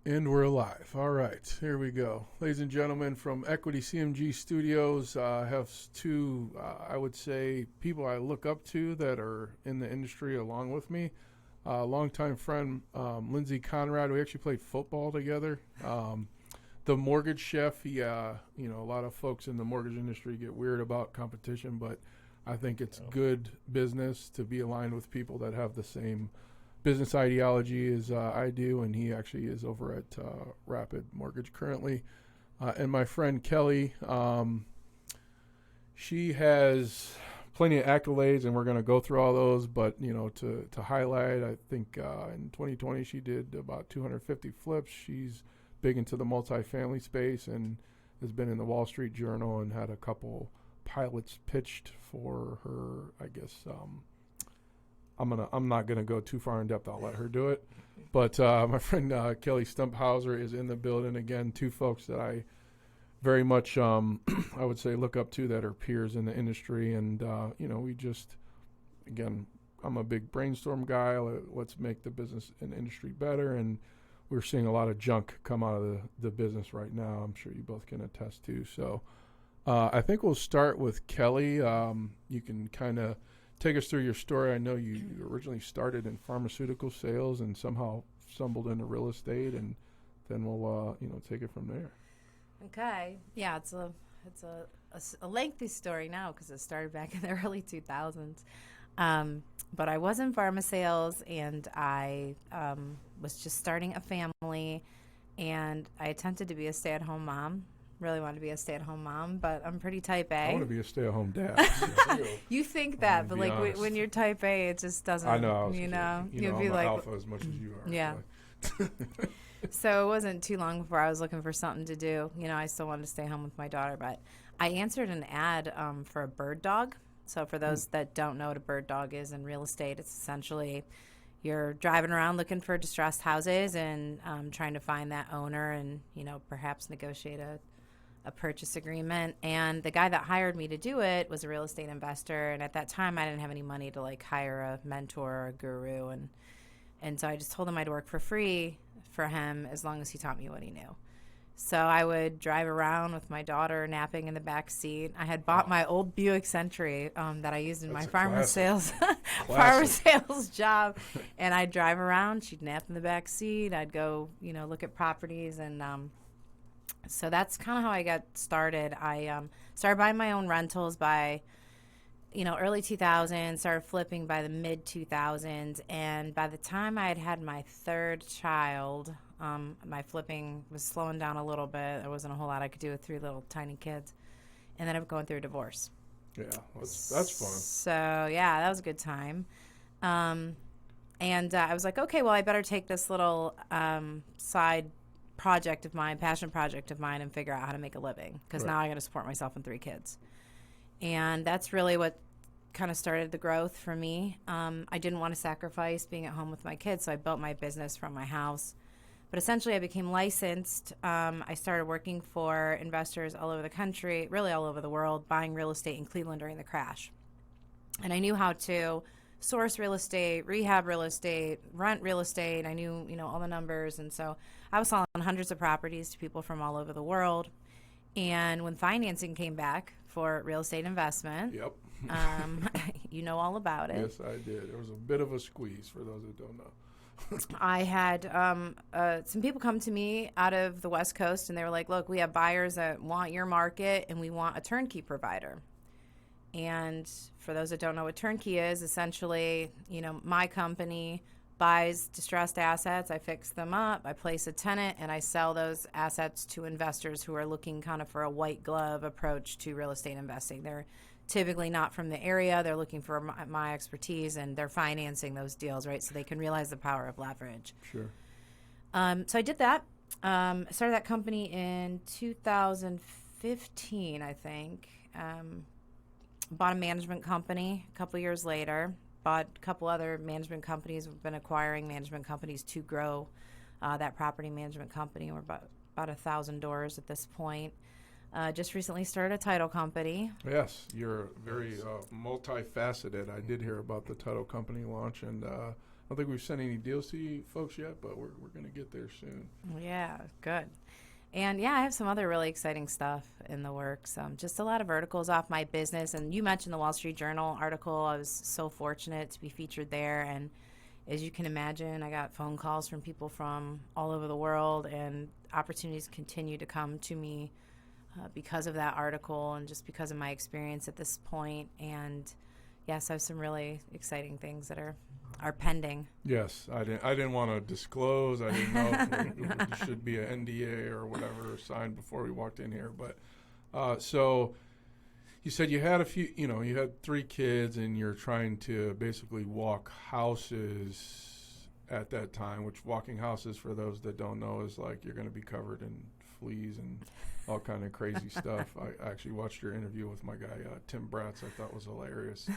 And we're live. All right, here we go. Ladies and gentlemen, from Equity CMG Studios, I have two, I would say, people I look up to that are in the industry along with me. Longtime friend, Lindsay, Conrad. We actually played football together. The mortgage chef, a lot of folks in the mortgage industry get weird about competition, but I think it's good business to be aligned with people that have the same business ideology as I do, and he actually is over at Rapid Mortgage currently. And my friend Kelly, she has plenty of accolades, and we're going to go through all those. But to highlight, I think in 2020 she did about 250 flips. She's big into the multifamily space and has been in the WallStreet Journal and had a couple pilots pitched for her. I guess. I'm not gonna go too far in depth. I'll let her do it. But my friend Kelly Stumphauzer is in the building again. Two folks that I very much I would say look up to that are peers in the industry, and we just again I'm a big brainstorm guy. Let's make the business and industry better, and we're seeing a lot of junk come out of the business right now. I'm sure you both can attest to. So I think we'll start with Kelly. You can kind of take us through your story. I know you originally started in pharmaceutical sales and somehow stumbled into real estate, and then we'll take it from there. Okay. Yeah, it's a lengthy story now because it started back in the early 2000s. But I was in pharma sales, and I was just starting a family, and I attempted to be a stay-at-home mom. Really wanted to be a stay-at-home mom, but I'm pretty type A. I want to be a stay-at-home dad. You think that, but like when you're type A, it just doesn't. I know. You'd be I'm like alpha as much as you are. Yeah. So it wasn't too long before I was looking for something to do. I still wanted to stay home with my daughter, but I answered an ad for a bird dog. So for those that don't know what a bird dog is in real estate, it's essentially you're driving around looking for distressed houses and trying to find that owner and perhaps negotiate a purchase agreement. And the guy that hired me to do it was a real estate investor, and at that time I didn't have any money to like hire a mentor or a guru, and so I just told him I'd work for free for him as long as he taught me what he knew. So I would drive around with my daughter napping in the back seat. I had bought my old Buick Century that I used in my farmer sales job, and I'd drive around. She'd nap in the back seat. I'd go look at properties, and so that's kind of how I got started. I started buying my own rentals by, early 2000s, started flipping by the mid 2000s. And by the time I had my third child, my flipping was slowing down a little bit. There wasn't a whole lot I could do with three little tiny kids. And then I was going through a divorce. Yeah, that's fun. So, yeah, that was a good time. And I was like, okay, well, I better take this little side passion project of mine, and figure out how to make a living, because now I got to support myself and three kids. And that's really what kind of started the growth for me. I didn't want to sacrifice being at home with my kids, so I built my business from my house. But essentially I became licensed. I started working for investors all over the country, really all over the world, buying real estate in Cleveland during the crash. And I knew how to source real estate, rehab real estate, rent real estate. I knew, all the numbers. And so I was selling hundreds of properties to people from all over the world. And when financing came back for real estate investment, Yep. you know all about it. Yes, I did. It was a bit of a squeeze for those that don't know. I had some people come to me out of the West Coast, and they were like, look, we have buyers that want your market, and we want a turnkey provider. And for those that don't know what turnkey is, essentially, my company buys distressed assets, I fix them up, I place a tenant, and I sell those assets to investors who are looking kind of for a white glove approach to real estate investing. They're typically not from the area. They're looking for my expertise, and they're financing those deals, right, so they can realize the power of leverage. Sure. So I did that. I started that company in 2015, I think. Bought a management company a couple years later. Bought a couple other management companies. We've been acquiring management companies to grow that property management company. We're about 1,000 doors at this point. Just recently started a title company. Yes, you're very multifaceted. I did hear about the title company launch, and don't think we've sent any deals to you folks yet, but we're going to get there soon. Yeah, good. And yeah, I have some other really exciting stuff in the works. Just a lot of articles off my business. And you mentioned the Wall Street Journal article. I was so fortunate to be featured there. And as you can imagine, I got phone calls from people from all over the world, and opportunities continue to come to me because of that article and just because of my experience at this point. And yes, I have some really exciting things that are pending. Yes, I didn't want to disclose. I didn't know if there should be an NDA or whatever signed before we walked in here. But so you said you had you had 3 kids, and you're trying to basically walk houses at that time, which walking houses, for those that don't know, is like you're going to be covered in fleas and all kind of crazy stuff. I actually watched your interview with my guy, Tim Bratz. I thought was hilarious.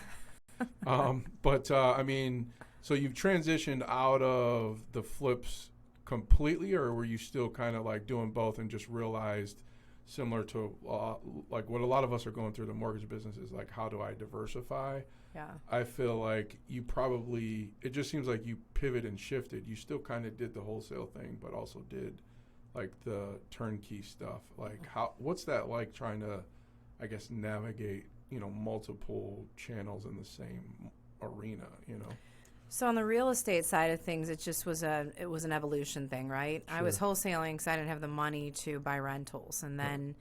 I mean, so you've transitioned out of the flips completely, or were you still kind of like doing both and just realized, similar to like what a lot of us are going through the mortgage business, is like, how do I diversify? Yeah. I feel like it just seems like you pivot and shifted. You still kind of did the wholesale thing, but also did like the turnkey stuff. Like what's that like, trying to, I guess, navigate, multiple channels in the same arena, So on the real estate side of things, it just was an evolution thing, right? Sure. I was wholesaling because I didn't have the money to buy rentals, and then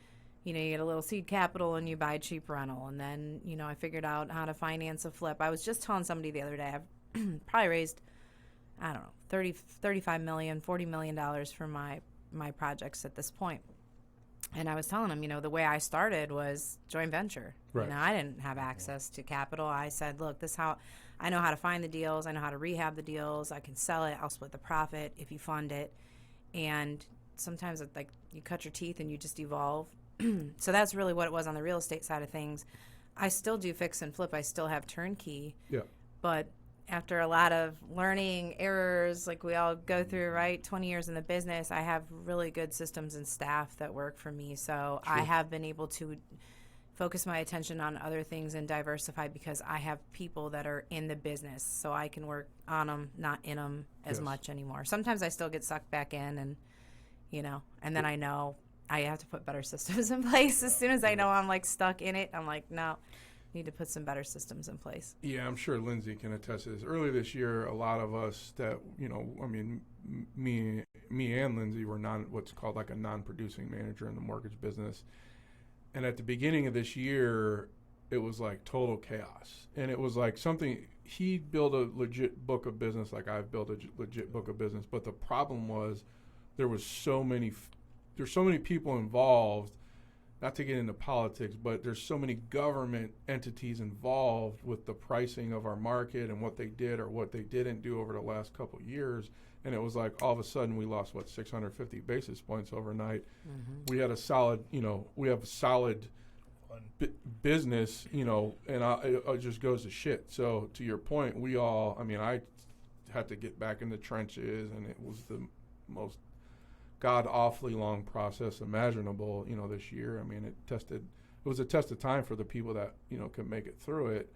you get a little seed capital and you buy cheap rental, and then I figured out how to finance a flip. I was just telling somebody the other day, I've probably raised, I don't know, 35 million, $40 million for my projects at this point. And I was telling them, the way I started was joint venture. Right. I didn't have access to capital. I said, look, I know how to find the deals. I know how to rehab the deals. I can sell it. I'll split the profit if you fund it. And sometimes it's like you cut your teeth and you just evolve. So that's really what it was on the real estate side of things. I still do fix and flip. I still have turnkey. Yeah. But after a lot of learning, errors, like we all go through, right? 20 years in the business, I have really good systems and staff that work for me. So Sure. I have been able to focus my attention on other things and diversify because I have people that are in the business. So I can work on them, not in them as much anymore. Sometimes I still get sucked back in and then I know I have to put better systems in place. As soon as I know I'm like stuck in it, I'm like, no. Need to put some better systems in place. Yeah, I'm sure Lindsay can attest to this. Earlier this year, a lot of us that, me and Lindsay were what's called like a non-producing manager in the mortgage business. And at the beginning of this year, it was like total chaos. And it was like he built a legit book of business like I've built a legit book of business. But the problem was there's so many people involved. Not to get into politics, but there's so many government entities involved with the pricing of our market and what they did or what they didn't do over the last couple of years. And it was like all of a sudden we lost, 650 basis points overnight. Mm-hmm. We had a solid, business, and it just goes to shit. So to your point, I had to get back in the trenches, and it was the most god-awfully long process imaginable, this year. It was a test of time for the people that, could make it through it.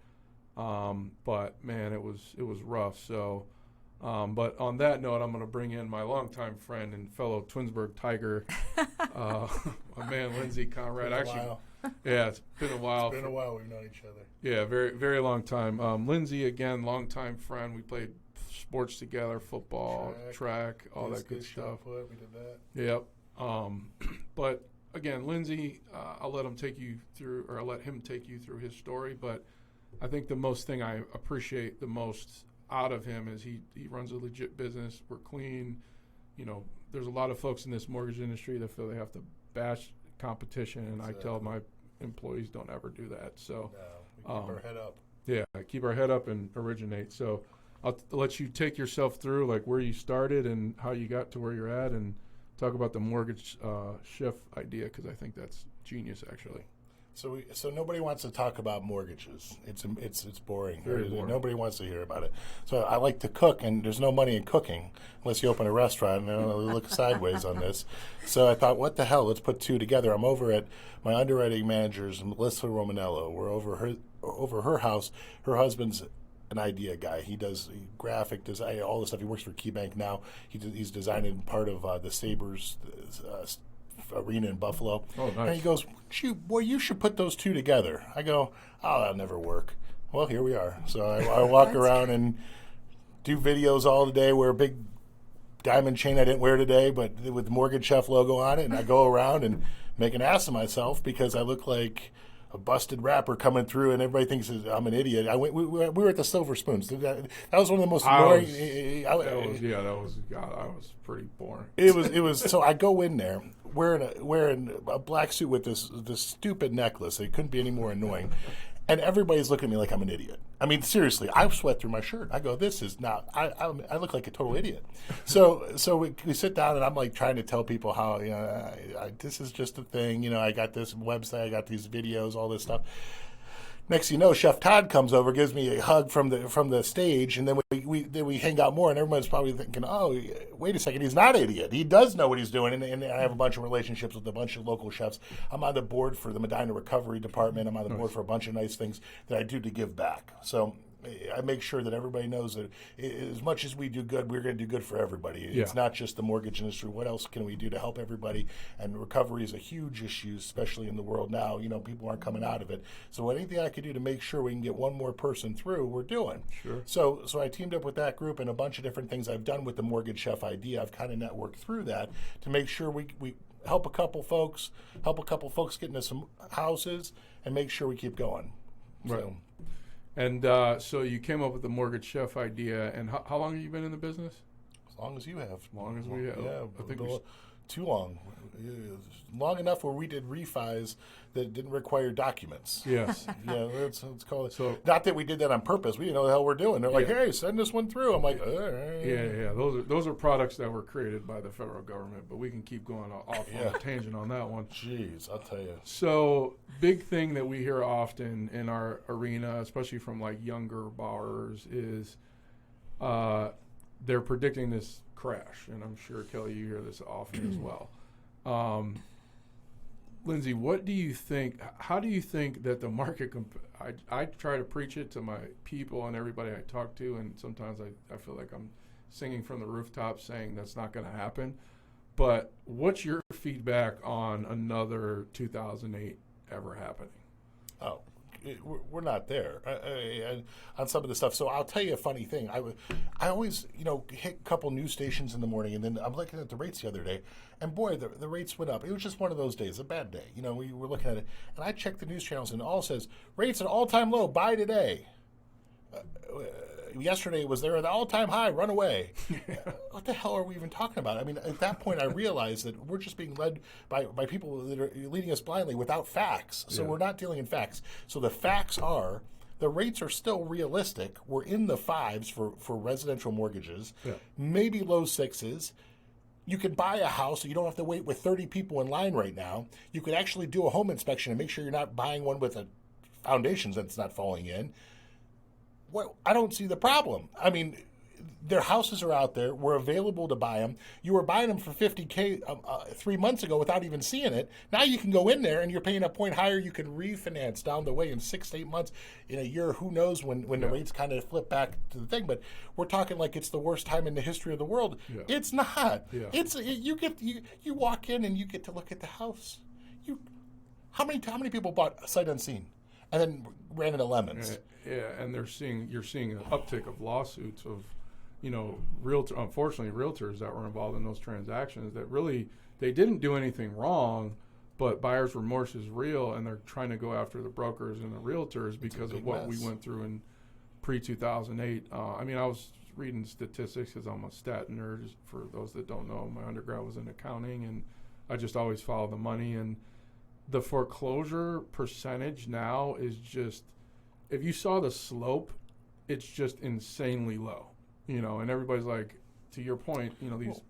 But man, it was rough. So, but on that note, I'm going to bring in my longtime friend and fellow Twinsburg Tiger, my man, Lindsay, Conrad. Yeah, it's been a while. It's been a while we've known each other. Yeah, very, very long time. Lindsay, again, longtime friend. We played sports together, football, track, all that good stuff. We did that. Yep. But again, Lindsay, I'll let him take you through his story. But I think the most thing I appreciate the most out of him is he runs a legit business. We're clean. There's a lot of folks in this mortgage industry that feel they have to bash competition, and I tell my employees don't ever do that. So we keep our head up. Yeah, keep our head up and originate. So I'll let you take yourself through like where you started and how you got to where you're at, and talk about the mortgage shift idea, because I think that's genius, actually. So nobody wants to talk about mortgages. It's boring. Very boring. Nobody wants to hear about it. So I like to cook, and there's no money in cooking unless you open a restaurant. And I'll look sideways on this. So I thought, what the hell? Let's put two together. I'm over at my underwriting manager's, Melissa Romanello. We're over her house. Her husband's an idea guy. He does graphic design, all this stuff. He works for KeyBank now. He's designing part of the Sabres arena in Buffalo. Oh, nice. And he goes, you should put those two together. I go, oh, that'll never work. Well, here we are. So I walk around and do videos all the day, wear a big diamond chain I didn't wear today, but with the Mortgage Chef logo on it, and I go around and make an ass of myself because I look like a busted rapper coming through, and everybody thinks I'm an idiot. We were at the Silver Spoons. That was one of the most boring. I was pretty boring. It was. So I go in there wearing a black suit with this stupid necklace. It couldn't be any more annoying. And everybody's looking at me like I'm an idiot. I mean, seriously, I sweat through my shirt. I go, this is not. I look like a total idiot. So we sit down, and I'm like trying to tell people how this is just a thing. I got this website, I got these videos, all this stuff. Next thing you know, Chef Todd comes over, gives me a hug from the stage, and then we hang out more, and everyone's probably thinking, oh, wait a second, he's not an idiot. He does know what he's doing, and I have a bunch of relationships with a bunch of local chefs. I'm on the board for the Medina Recovery Department. I'm on the board for a bunch of nice things that I do to give back. So I make sure that everybody knows that as much as we do good, we're going to do good for everybody. Yeah. It's not just the mortgage industry. What else can we do to help everybody? And recovery is a huge issue, especially in the world now. People aren't coming out of it. So anything I could do to make sure we can get one more person through, we're doing. Sure. So I teamed up with that group and a bunch of different things I've done with the Mortgage Chef idea. I've kind of networked through that to make sure we help a couple folks get into some houses and make sure we keep going. Right. So, And so you came up with the Mortgage Chef idea, and how long have you been in the business? as long as you have. As long as we have. Yeah, I think too long. Long enough where we did refis that didn't require documents. Yes. Yeah, let's call it. So, not that we did that on purpose. We didn't know the hell we're doing. They're like, Yeah. hey, send this one through. I'm like, all right. yeah. Those are products that were created by the federal government, but we can keep going off on a tangent on that one. Jeez, I'll tell you. So, big thing that we hear often in our arena, especially from like younger borrowers, is they're predicting this crash, and I'm sure Kelly, you hear this often as well. Lindsay, what do you think? How do you think that the market? I try to preach it to my people and everybody I talk to, and sometimes I feel like I'm singing from the rooftop saying that's not going to happen. But what's your feedback on another 2008 ever happening? Oh, we're not there on some of the stuff. So I'll tell you a funny thing. I always, hit a couple news stations in the morning, and then I'm looking at the rates the other day, and boy, the rates went up. It was just one of those days, a bad day. We were looking at it, and I checked the news channels, and it all says rates at all-time low. Buy today. Yesterday was there at the all-time high. Run away. What the hell are we even talking about? I mean, at that point, I realized that we're just being led by people that are leading us blindly without facts. So we're not dealing in facts. So the facts are the rates are still realistic. We're in the 5s for residential mortgages, maybe low 6s. You could buy a house so you don't have to wait with 30 people in line right now. You could actually do a home inspection and make sure you're not buying one with a foundations that's not falling in. Well, I don't see the problem. I mean, their houses are out there. We're available to buy them. You were buying them for $50K 3 months ago without even seeing it. Now you can go in there and you're paying a point higher. You can refinance down the way in 6 to 8 months, in a year. Who knows when the rates kind of flip back to the thing? But we're talking like it's the worst time in the history of the world. Yeah. It's not. Yeah. You walk in and you get to look at the house. How many people bought sight unseen and then ran into lemons? Yeah, and you're seeing an uptick of lawsuits of, unfortunately, realtors that were involved in those transactions that really, they didn't do anything wrong, but buyer's remorse is real, and they're trying to go after the brokers and the realtors because of what we went through in pre-2008. I was reading statistics because I'm a stat nerd. For those that don't know, my undergrad was in accounting, and I just always follow the money. And the foreclosure percentage now is just, if you saw the slope, it's just insanely low, and everybody's like, to your point,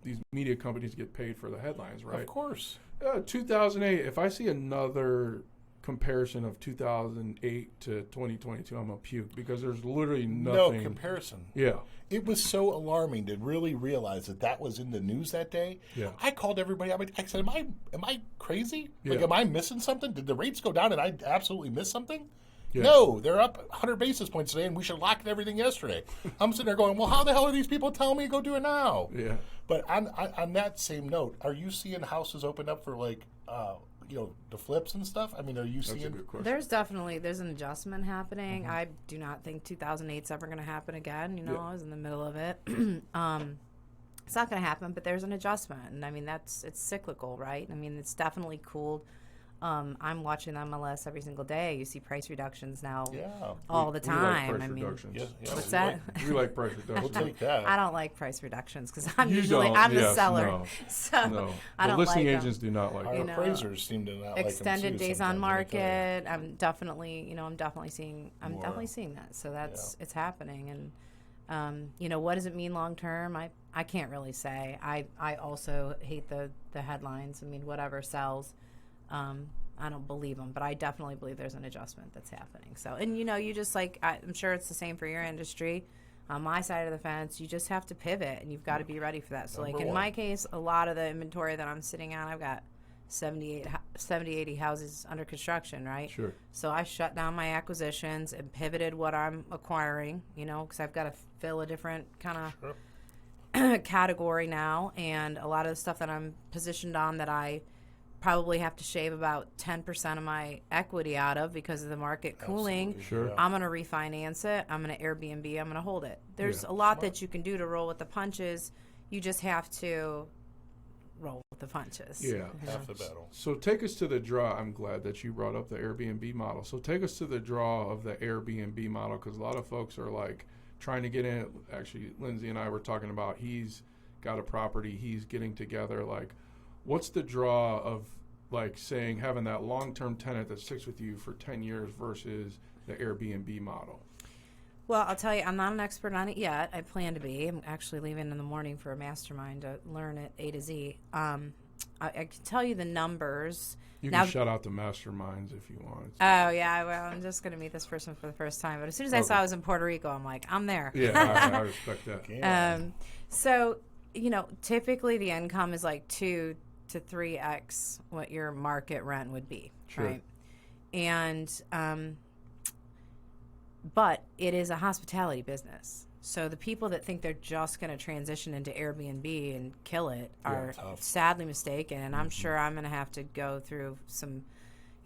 these media companies get paid for the headlines, right? Of course. 2008, if I see another comparison of 2008 to 2022, I'm going to puke because there's literally nothing. No comparison. Yeah. It was so alarming to really realize that was in the news that day. Yeah. I called everybody. I said, am I crazy? Yeah. Like, am I missing something? Did the rates go down and I absolutely missed something? Yeah. No, they're up 100 basis points today, and we should have locked everything yesterday. I'm sitting there going, well, how the hell are these people telling me to go do it now? Yeah. But on that same note, are you seeing houses open up for like, the flips and stuff? I mean, are you That's a seeing? good question. There's an adjustment happening. I do not think 2008's ever going to happen again. You know, Yeah. I was in the middle of it. It's not going to happen, but there's an adjustment, and I mean it's cyclical, right? I mean it's definitely cooled. I'm watching the MLS every single day. You see price reductions now all the We like time. price I mean, reductions. Yeah, what's that? We like price We'll reductions. take that. I don't like price reductions because I'm You usually don't, the yes, seller, no, so No, I don't the listing like 'em. agents do not like Our it. you know, appraisers seem to not Extended like them too days on sometimes, let me tell you. market. I'm definitely seeing More. that. So it's happening. And what does it mean long term? I can't really say. I also hate the headlines. I mean, whatever sells. I don't believe them, but I definitely believe there's an adjustment that's happening. So, and you just I'm sure it's the same for your industry. On my side of the fence, you just have to pivot, and you've got to be ready for that. So, Number in one. my case, a lot of the inventory that I'm sitting on, I've got 70, 80 houses under construction, right? Sure. So I shut down my acquisitions and pivoted what I'm acquiring, because I've got to fill a different kind of category now. And a lot of the stuff that I'm positioned on that I probably have to shave about 10% of my equity out of because of the market cooling. Absolutely, Sure. yeah. I'm going to refinance it. I'm going to Airbnb. I'm going to hold it. There's Yeah. a lot that you can do to roll with the punches. You just have to roll with the punches. Yeah. Half the battle. So take us to the draw. I'm glad that you brought up the Airbnb model. So take us to the draw of the Airbnb model, because a lot of folks are like trying to get in. Actually, Lindsay and I were talking about he's got a property he's getting together. Like, what's the draw of like saying having that long-term tenant that sticks with you for 10 years versus the Airbnb model? Well, I'll tell you, I'm not an expert on it yet. I plan to be. I'm actually leaving in the morning for a mastermind to learn it A to Z. I can tell you the numbers. You Now- can shout out the masterminds if you want. Oh, yeah, well, I'm just going to meet this person for the first time. But as soon as I saw I was in Puerto Rico, I'm like, I'm there. Yeah, I respect that. Yeah. So, typically the income is like 2 to 3x what your market rent would be, Sure. right? And, but it is a hospitality business. So the people that think they're just going to transition into Airbnb and kill it are tough. sadly mistaken. And I'm sure I'm going to have to go through some,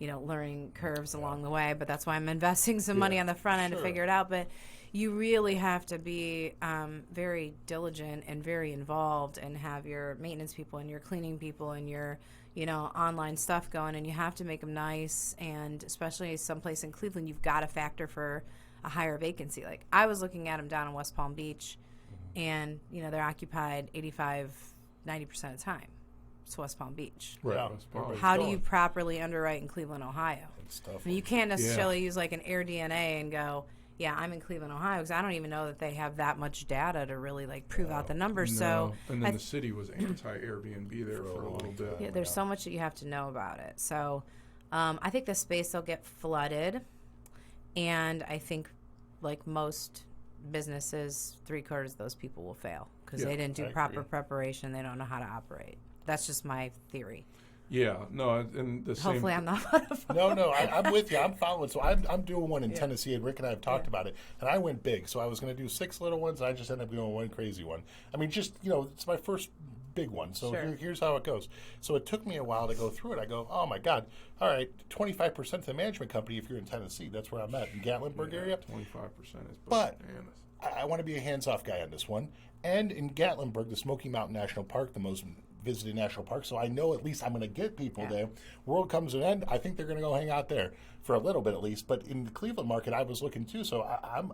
learning curves along the way. But that's why I'm investing some money on the front end to Sure. figure it out. But you really have to be very diligent and very involved and have your maintenance people and your cleaning people and your, online stuff going. And you have to make them nice. And especially someplace in Cleveland, you've got to factor for a higher vacancy. Like I was looking at them down in West Palm Beach, and they're occupied 85, 90% of the time. It's West Palm Beach. Right. Yeah. That's fine. Everybody's How do going. you properly underwrite in Cleveland, Ohio? It's tough. I mean, you can't necessarily use like an AirDNA and go, yeah, I'm in Cleveland, Ohio, because I don't even know that they have that much data to really like prove out the numbers. No. So And I then the city was anti-Airbnb there for a little bit. yeah, there's so much that you have to know about it. So I think the space will get flooded, and I think like most businesses, 3/4 of those people will fail because Yeah, they didn't do I proper agree. preparation. They don't know how to operate. That's just my theory. Yeah, no, and the Hopefully, same. I'm not. No, I'm with you. I'm following. So I'm doing one in Tennessee, and Rick and I have talked about it. And I went big. So I was going to do 6 little ones, and I just ended up doing one crazy one. I mean, just, it's my first big one. So Sure. here's how it goes. So it took me a while to go through it. I go, oh, my God. All right, 25% of the management company if you're in Tennessee. That's where I'm at, in Gatlinburg area. 25% is But bananas. I want to be a hands-off guy on this one. And in Gatlinburg, the Smoky Mountain National Park, the most visited national park, so I know at least I'm going to get people there. World comes to an end, I think they're going to go hang out there for a little bit at least. But in the Cleveland market, I was looking too, so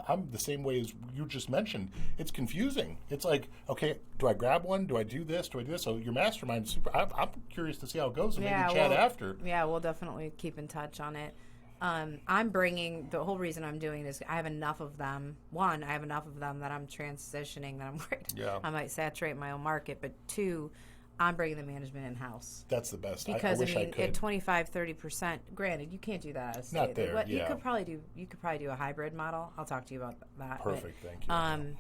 I'm the same way as you just mentioned. It's confusing. It's like, okay, do I grab one? Do I do this? Do I do this? So your mastermind, super. I'm curious to see how it goes, and maybe chat after. Yeah, we'll definitely keep in touch on it. I'm bringing, the whole reason I'm doing this, I have enough of them. One, I have enough of them that I'm transitioning, that I'm worried I might saturate my own market. But two, I'm bringing the management in-house. That's the best. Because, I wish I could. at 25, 30%, granted, you can't do that out of state. Not there, You yeah. could probably do a hybrid model. I'll talk to you about that. Perfect, thank you.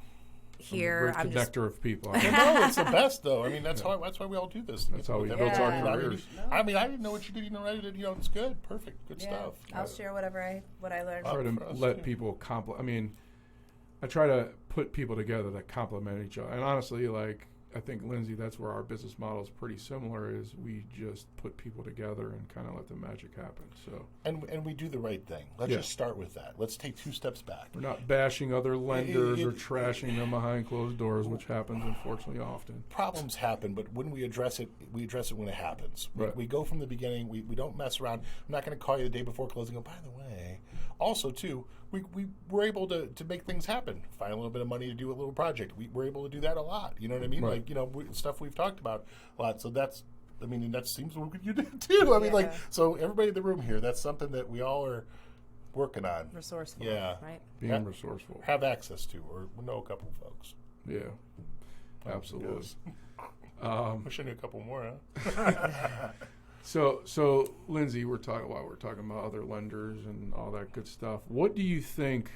here. I'm a great connector of people. You know, it's the best, though. I mean, that's why we all do this. That's how we built our careers. I mean, I didn't know what you did. You know, it's good, perfect, good stuff. I'll share what I learned. I try to let people I mean, I try to put people together that complement each other. And honestly, like, I think, Lindsay, that's where our business model is pretty similar, is we just put people together and kind of let the magic happen. So And we do the right thing. Let's just start with that. Let's take 2 steps back. We're not bashing other lenders or trashing them behind closed doors, which happens, unfortunately, often. Problems happen, but when we address it when it happens. Right. We go from the beginning. We don't mess around. I'm not going to call you the day before closing and go, by the way. Also, too, we were able to make things happen. Find a little bit of money to do a little project. We were able to do that a lot. You know what I mean? Right. Like, you know, stuff we've talked about a lot. So that's, I mean, and that seems what you did too. I mean, like, so everybody in the room here, that's something that we all are working on. Resourceful. Yeah. Right. Being resourceful. Have access to, or know a couple of folks. Yeah. Absolutely. Wish I knew a couple more, huh? So Lindsay, we're talking about other lenders and all that good stuff. What do you think?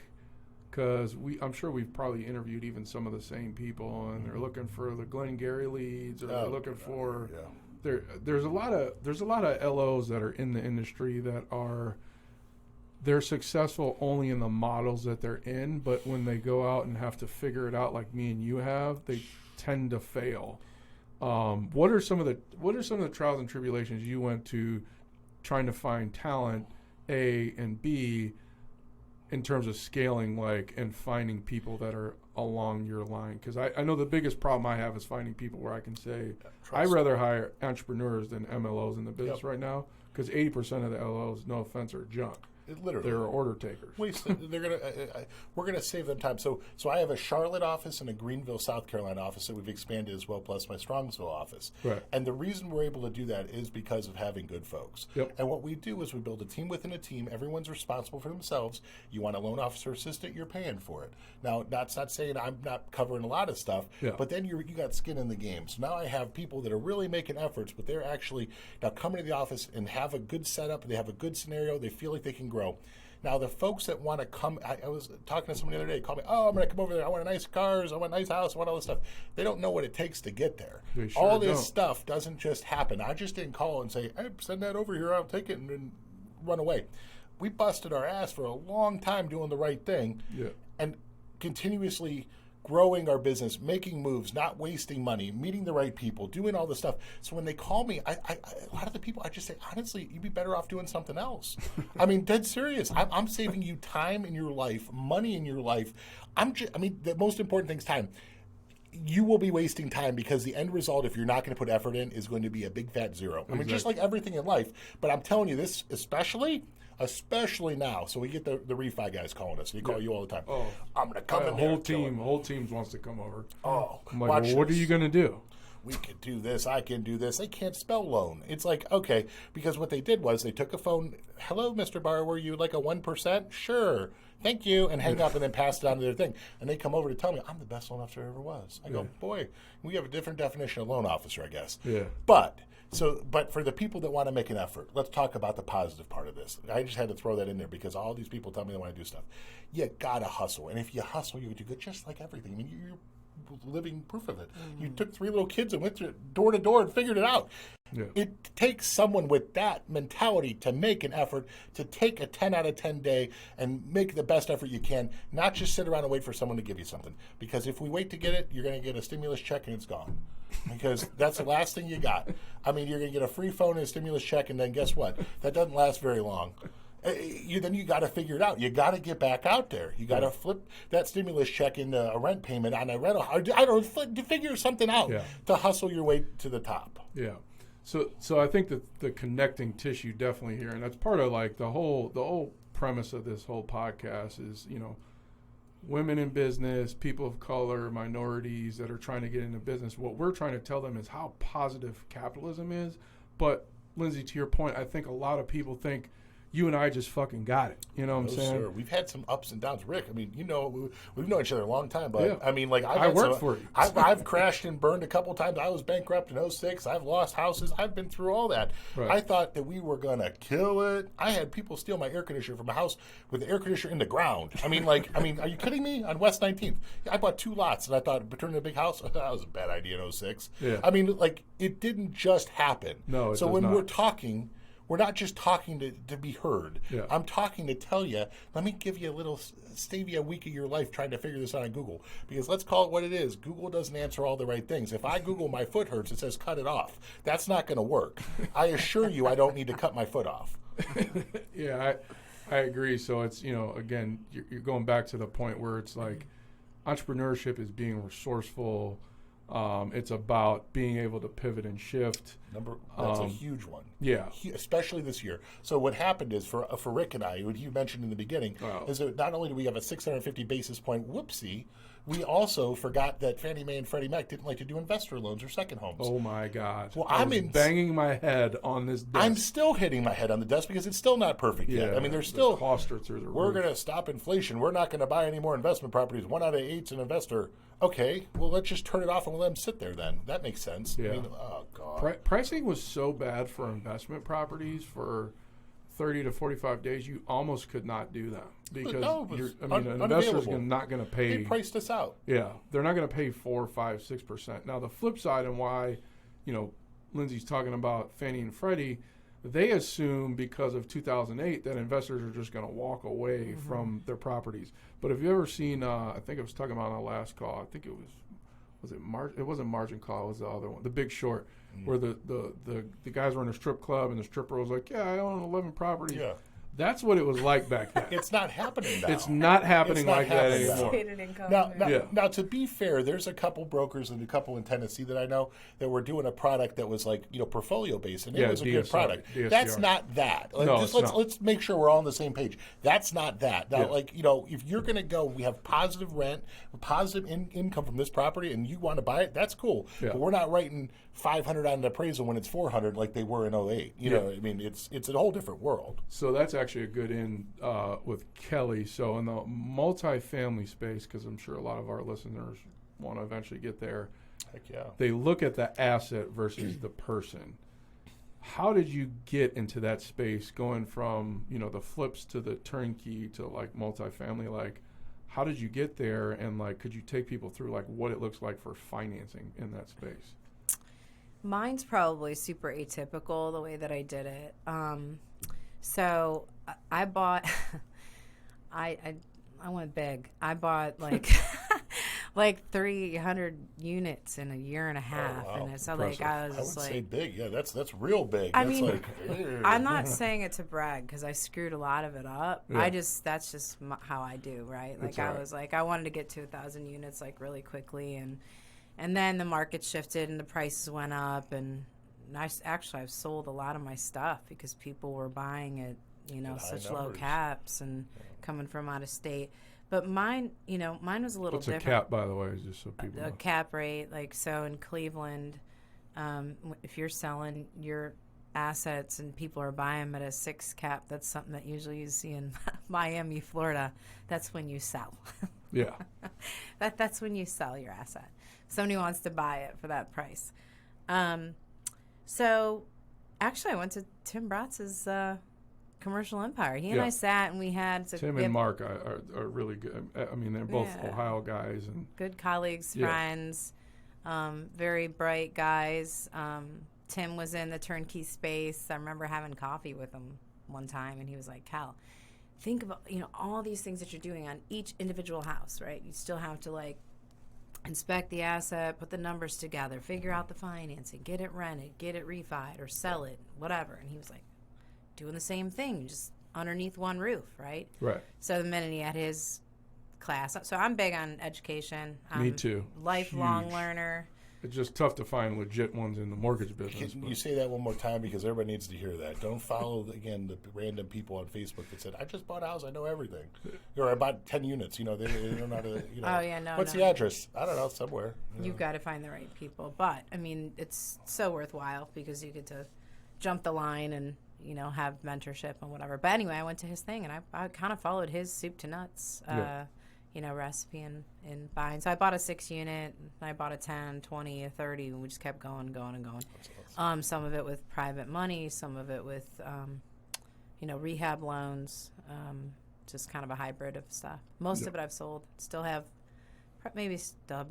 Because I'm sure we've probably interviewed even some of the same people, and they're looking for the Glengarry leads, or they're looking for. Yeah. There's a lot of LOs that are in the industry that they're successful only in the models that they're in, but when they go out and have to figure it out like me and you have, they tend to fail. What are some of the trials and tribulations you went to trying to find talent, A and B, in terms of scaling, like, and finding people that are along your line? Because I know the biggest problem I have is finding people where I can say, I'd rather hire entrepreneurs than MLOs in the business right now, because 80% of the LOs, no offense, are junk. Literally, they're order takers. We're gonna save them time. So I have a Charlotte office and a Greenville, South Carolina office that we've expanded as well, plus my Strongsville office. Right. And the reason we're able to do that is because of having good folks. Yep. And what we do is we build a team within a team. Everyone's responsible for themselves. You want a loan officer assistant, you're paying for it. Now, that's not saying I'm not covering a lot of stuff, but then you got skin in the game. So now I have people that are really making efforts, but they're actually now coming to the office and have a good setup. They have a good scenario. They feel like they can grow. Now, the folks that want to come, I was talking to someone the other day, called me, oh, I'm going to come over there. I want nice cars. I want a nice house. I want all this stuff. They don't know what it takes to get there. They sure all this don't. stuff doesn't just happen. I just didn't call and say, hey, send that over here. I'll take it and then run away. We busted our ass for a long time doing the right thing and continuously growing our business, making moves, not wasting money, meeting the right people, doing all this stuff. So when they call me, a lot of the people, I just say, honestly, you'd be better off doing something else. I mean, dead serious. I'm saving you time in your life, money in your life. The most important thing is time. You will be wasting time because the end result, if you're not going to put effort in, is going to be a big fat zero. I mean, just like everything in life. But I'm telling you this, especially now. So we get the refi guys calling us. They call you all the time. Oh, I'm going to come in there. Whole team wants to come over. Oh, I'm like, well, what are you going to do? We could do this. I can do this. They can't spell loan. It's like, okay, because what they did was they took a phone. Hello, Mr. Borrower, you like a 1%? Sure. Thank you. And hang up and then pass it on to their thing. And they come over to tell me, I'm the best loan officer there ever was. I go, boy, we have a different definition of loan officer, I guess. Yeah. But for the people that want to make an effort, let's talk about the positive part of this. I just had to throw that in there because all these people tell me they want to do stuff. You got to hustle. And if you hustle, you do good, just like everything. I mean, you're living proof of it. You took 3 little kids and went door to door and figured it out. Yeah. It takes someone with that mentality to make an effort, to take a 10 out of 10 day and make the best effort you can, not just sit around and wait for someone to give you something. Because if we wait to get it, you're going to get a stimulus check and it's gone. Because that's the last thing you got. I mean, you're going to get a free phone and a stimulus check, and then guess what? That doesn't last very long. Then you got to figure it out. You got to get back out there. You got to flip that stimulus check into a rent payment on a rental. I don't know, figure something out to hustle your way to the top. Yeah. So I think that the connecting tissue definitely here, and that's part of like the whole premise of this whole podcast is, women in business, people of color, minorities that are trying to get into business. What we're trying to tell them is how positive capitalism is. But Lindsay, to your point, I think a lot of people think you and I just fucking got it. You know what I'm saying? Sir. We've had some ups and downs, Rick. I mean, you know, we've known each other a long time, but Yeah. I mean, like I worked for you. I've crashed and burned a couple times. I was bankrupt in 06. I've lost houses. I've been through all that. Right. I thought that we were gonna kill it. I had people steal my air conditioner from a house with the air conditioner in the ground. I mean, are you kidding me? On West 19th, I bought 2 lots, and I thought, but turning a big house, that was a bad idea in 06. Yeah. I mean, like, it didn't just happen. No, it so does when not. we're talking, we're not just talking to be heard. Yeah. I'm talking to tell you, let me give you a little, save you a week of your life trying to figure this out on Google. Because let's call it what it is. Google doesn't answer all the right things. If I Google my foot hurts, it says cut it off. That's not going to work. I assure you I don't need to cut my foot off. Yeah, I agree. So it's, again, you're going back to the point where it's like entrepreneurship is being resourceful. It's about being able to pivot and shift. That's a huge one. Yeah. Especially this year. So what happened is for Rick and I, what you mentioned in the beginning, is that not only do we have a 650 basis point whoopsie, we also forgot that Fannie Mae and Freddie Mac didn't like to do investor loans or second homes. Oh my God! Well, I was banging my head on this desk. I'm still hitting my head on the desk because it's still not perfect yet. Yeah, I mean, there's still costs are through the we're roof. going to stop inflation. We're not going to buy any more investment properties. 1 out of 8's an investor. Okay, well, let's just turn it off and let them sit there then. That makes sense. Yeah. I mean, oh, God. Pricing was so bad for investment properties for 30 to 45 days. You almost could not do that because No, it was an investor's unavailable. not going to pay. They priced us out. Yeah, they're not going to pay 4, 5, 6%. Now the flip side, and why, Lindsay's talking about Fannie and Freddie, they assume because of 2008 that investors are just going to walk away from their properties. But have you ever seen? I think I was talking about on the last call. I think it was it it wasn't Margin Call. It was the other one, The Big Short, where the guys were in a strip club and the stripper was like, "Yeah, I own 11 properties." Yeah. That's what it was like back then. It's not happening now. It's not happening It's not like happening that now. anymore. Stated income. Now, to be fair, there's a couple brokers and a couple in Tennessee that I know that were doing a product that was like, portfolio based, and it was a good DSR, product. DSR. That's not that. Like, No, just it's not. let's make sure we're all on the same page. That's not that. Now, Yeah. if you're going to go, we have positive rent, positive income from this property, and you want to buy it, that's cool. Yeah. But we're not writing 500 on an appraisal when it's 400 like they were in 08. You know, I mean, it's a whole different world. So that's actually a good in with Kelly. So in the multifamily space, because I'm sure a lot of our listeners want to eventually get there, Heck yeah. they look at the asset versus the person. How did you get into that space, going from the flips to the turnkey to like multifamily? Like, how did you get there, and like, could you take people through like what it looks like for financing in that space? Mine's probably super atypical the way that I did it. So I bought, I went big. I bought like like 300 units in a year and a half, wow. and so like I was I would just say like, big. Yeah, that's real big. I That's mean, like, I'm not saying it to brag because I screwed a lot of it up. Yeah. That's just how I do, right? Like That's all right. I was like, I wanted to get to 1,000 units like really quickly, and then the market shifted and the prices went up, and I've sold a lot of my stuff because people were buying it, high such low numbers. caps and coming from out of state. But mine was a little What's a different. cap, by the way, just so people A know? cap rate, like so in Cleveland, if you're selling your assets and people are buying them at a 6 cap, that's something that usually you see in Miami, Florida. That's when you sell. Yeah. That's when you sell your asset. Somebody wants to buy it for that price. So actually I went to Tim Bratz's Commercial Empire. He and Yeah. I sat and we had Tim and Mark are really good. I mean, they're both Yeah. Ohio guys, and good colleagues, Yeah. friends, very bright guys. Tim was in the turnkey space. I remember having coffee with him one time, and he was like, Cal, think about, all these things that you're doing on each individual house, right? You still have to, like, inspect the asset, put the numbers together, figure out the financing, get it rented, get it refied, or sell it, whatever. And he was like, doing the same thing, just underneath one roof, right? right. So the minute he had his class, so I'm big on education. Me too. Lifelong Huge. learner. It's just tough to find legit ones in the mortgage business. Can but- you say that one more time because everybody needs to hear that. Don't follow again the random people on Facebook that said, "I just bought a house, I know everything," or "I bought 10 units." They don't know how to. Oh, yeah, no, What's no. the address? I don't know, somewhere. You've got to find the right people. But, I mean, it's so worthwhile because you get to jump the line and, have mentorship and whatever. But anyway, I went to his thing, and I kind of followed his soup to nuts, recipe and buying. So I bought a 6-unit, I bought a 10, 20, a 30, and we just kept going and going and going. Awesome. Some of it with private money, some of it with, rehab loans, just kind of a hybrid of stuff. Most of it I've sold. Still have about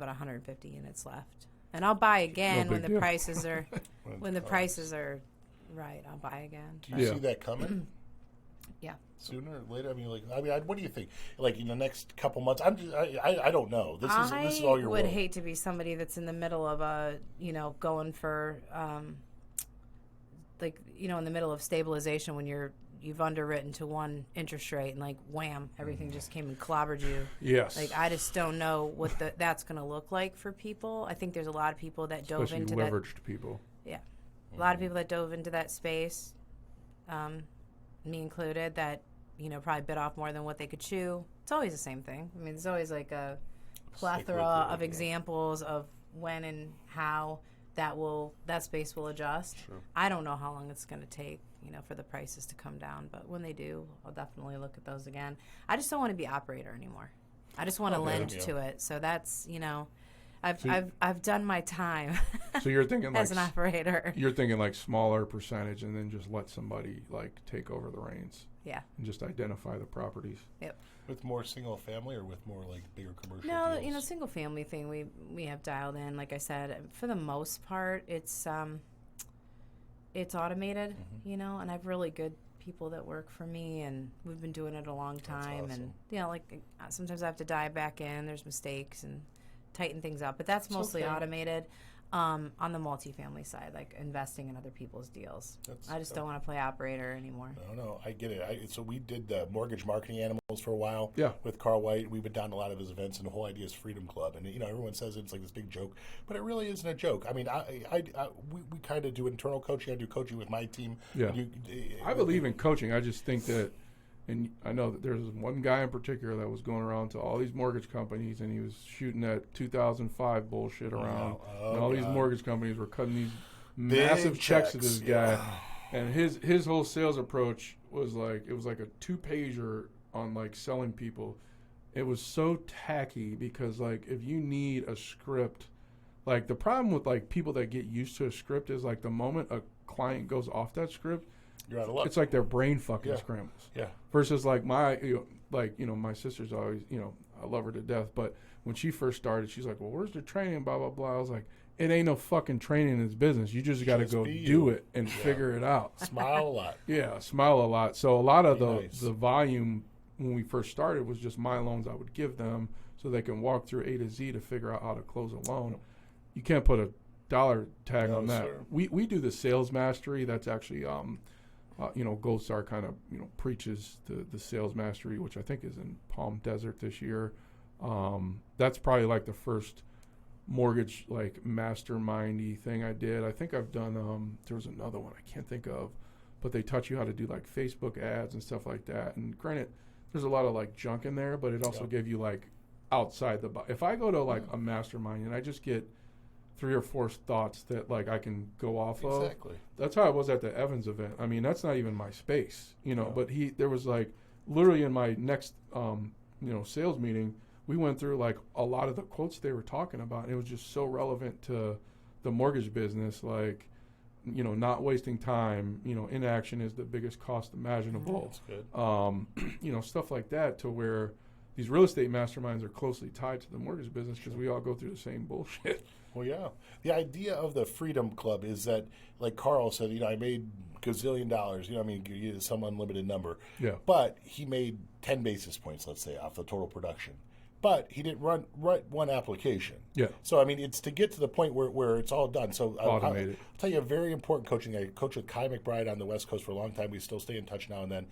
150 units left. And I'll buy again when the prices are right. I'll buy again. Do you see that coming? Yeah. Sooner or later? What do you think? Like in the next couple months? I don't know. This is all your I would world. hate to be somebody that's in the middle of going for, in the middle of stabilization when you've underwritten to one interest rate and like wham, everything just came and clobbered you. Yes. Like I just don't know what that's going to look like for people. I think there's a lot of people that dove Especially into leveraged people. Yeah. A lot of people that dove into that space, me included, that, probably bit off more than what they could chew. It's always the same thing. I mean, there's always like a plethora of examples of when and how that space will adjust. Sure. I don't know how long it's going to take, for the prices to come down. But when they do, I'll definitely look at those again. I just don't want to be operator anymore. I just want to lend to it. So that's, I've done my time. So you're thinking as an operator. You're thinking like smaller percentage, and then just let somebody like take over the reins. Yeah. And just identify the properties. Yep. With more single family or with more like bigger commercial No, deals? Single family thing we have dialed in. Like I said, for the most part, it's automated, and I have really good people that work for me, and we've been doing it a long time. That's awesome. And sometimes I have to dive back in. There's mistakes and tighten things up, but that's mostly automated. On the multifamily side, like investing in other people's deals. I just don't want to play operator anymore. No, I get it. So we did the mortgage marketing animals for a while with Carl White. We've been down to a lot of his events, and the whole idea is Freedom Club. And, everyone says it's like this big joke, but it really isn't a joke. I mean, we kind of do internal coaching. I do coaching with my team. Yeah. I believe in coaching. I just think that, and I know that there's one guy in particular that was going around to all these mortgage companies, and he was shooting that 2005 bullshit around. And all these mortgage companies were cutting these massive checks to this guy. And his whole sales approach was like, it was like a 2-pager on like selling people. It was so tacky because like if you need a script, like the problem with like people that get used to a script is like the moment a client goes off that script, you're out of luck. It's like their brain fucking scrambles. Yeah. Versus like my sister's always, I love her to death, but when she first started, she's like, well, where's the training, blah, blah, blah. I was like, it ain't no fucking training in this business. You just got to go do it and figure it out. Smile a lot. Yeah, smile a lot. So a lot of the volume when we first started was just my loans I would give them so they can walk through A to Z to figure out how to close a loan. You can't put a dollar tag on that. Sir. We do the sales mastery. That's actually Gold Star kind of preaches the sales mastery, which I think is in Palm Desert this year. That's probably like the first mortgage like mastermindy thing I did. I think I've done there was another one I can't think of, but they taught you how to do like Facebook ads and stuff like that. And granted, there's a lot of like junk in there, but it also gave you like outside the box. If I go to like a mastermind and I just get 3 or 4 thoughts that like I can go off of. That's how I was at the Evans event. I mean, that's not even my space, but there was like literally in my next, sales meeting, we went through like a lot of the quotes they were talking about. And it was just so relevant to the mortgage business. Like, not wasting time, inaction is the biggest cost imaginable. That's good. Stuff like that to where these real estate masterminds are closely tied to the mortgage business because we all go through the same bullshit. Well, yeah. The idea of the Freedom Club is that, like Carl said, I made gazillion dollars. Some unlimited number. Yeah. But he made 10 basis points, let's say, off the total production. But he didn't write one application. Yeah. So, it's to get to the point where it's all done. So automated. I'll tell you a very important coaching. I coached with Kai McBride on the West Coast for a long time. We still stay in touch now and then.